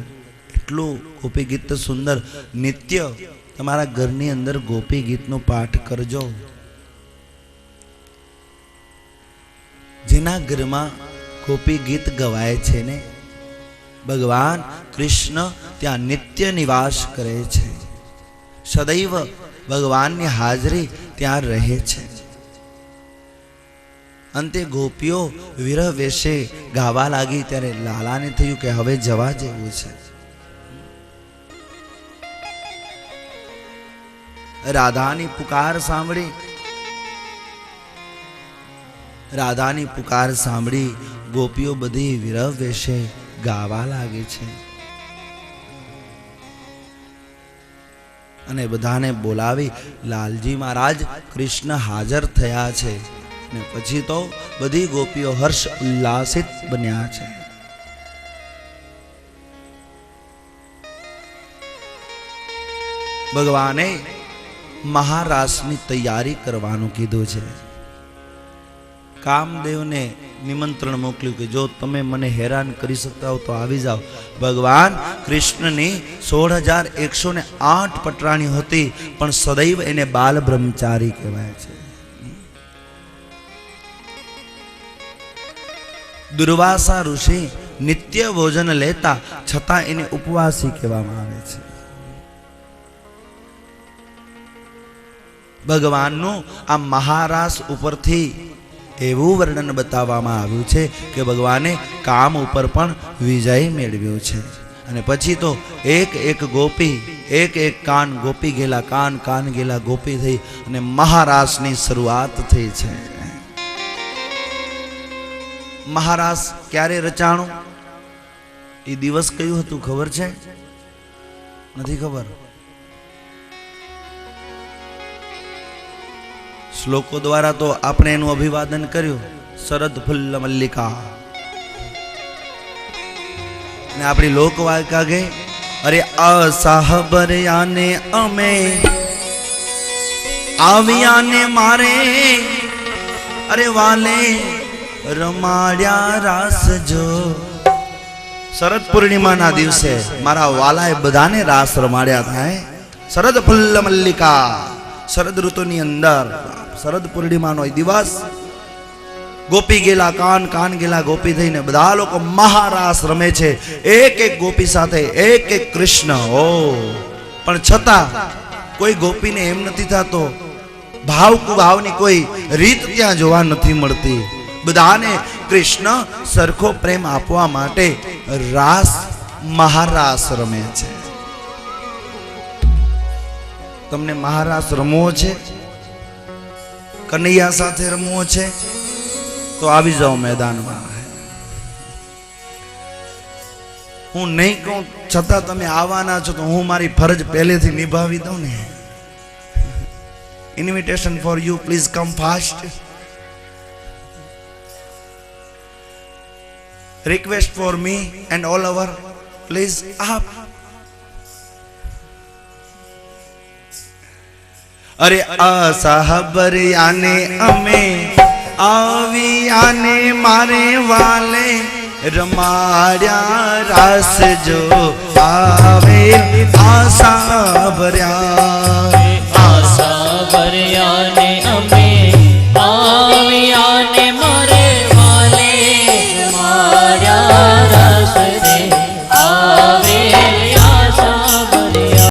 એટલું ગોપી ગીત સુંદર. નિત્ય તમારા ઘરની અંદર ગોપી ગીતનો પાઠ કરજો. જેના ઘરમાં ગોપી ગીત ગવાય છે ને ભગવાન કૃષ્ણ ત્યાં નિત્ય નિવાસ કરે છે. સદૈવ ભગવાનની હાજરી ત્યાં રહે છે. અંતે ગોપીઓ વિરહ વેશે ગાવા લાગી ત્યારે લાલાને થયું કે હવે જવા જેવું છે. રાધાની પુકાર સાંભળી, રાધાની પુકાર સાંભળી ગોપીઓ બધી વિરહ વેશે ગાવા લાગી છે. અને બધાને બોલાવી લાલજી મહારાજ કૃષ્ણ હાજર થયા છે. ને પછી તો બધી ગોપીઓ હર્ષ ઉલ્લાસિત બન્યા છે. ભગવાને મહારાસની તૈયારી કરવાનું કીધું છે. કામદેવને નિમંત્રણ મોકલ્યું કે જો તમે મને હેરાન કરી શકતા હો તો આવી જાઓ. ભગવાન કૃષ્ણની 16,108 પટરાણી હતી, પણ સદૈવ એને બાલ બ્રહ્મચારી કહેવાય છે. દુર્વાસા ઋષિ નિત્ય ભોજન લેતા છતાં એને ઉપવાસી કહેવામાં આવે છે. ભગવાનનું આ મહારાસ ઉપરથી એવું વર્ણન બતાવવામાં આવ્યું છે કે ભગવાને કામ ઉપર પણ વિજય મેળવ્યો છે. અને પછી તો એક એક ગોપી, એક એક કાન ગોપી ગયેલા, કાન કાન ગયેલા ગોપી થઈ અને મહારાસની શરૂઆત થઈ છે. મહારાસ ક્યારે રચાણું એ દિવસ કયું હતું ખબર છે? નથી ખબર? શ્લોકો દ્વારા તો આપણે એનું અભિવાદન કર્યું, શરદ ફુલ્લ મલ્લિકા. ને આપણી લોકવાયકા ગઈ, અરે અસાહબરયાને અમે આવ્યાને મારે, અરે વાલે રમાડ્યા રાસ જો. શરદ પૂર્ણિમાના દિવસે મારા વાલાએ બધાને રાસ રમાડ્યા થાય. શરદ ફુલ્લ મલ્લિકા, શરદ ઋતુની અંદર શરદ પૂર્ણિમાનો દિવસ ગોપી ગેલા કાન, કાન ગેલા ગોપી થઈને બધા લોકો મહારાસ રમે છે. એક એક ગોપી સાથે એક એક કૃષ્ણ. ઓ પણ છતાં કોઈ ગોપીને એમ નથી થતો, ભાવ કુભાવની કોઈ રીત ત્યાં જોવા નથી મળતી. બધાને કૃષ્ણ સરખો પ્રેમ આપવા માટે રાસ મહારાસ રમે છે. તમને મહારાસ રમવો છે, કનૈયા સાથે રમવો છે તો આવી જાઓ મેદાનમાં. હું નહીં કહું છતાં તમે આવવાના છો તો હું મારી ફરજ પહેલેથી નિભાવી દઉં ને. Invitation for you, please come fast. Request for me and all over, please આપ. અરે અસાહબરયાને અમે આવ્યાને મારે વાલે, રમાડ્યા રાસ જો આવે આશા ભર્યા.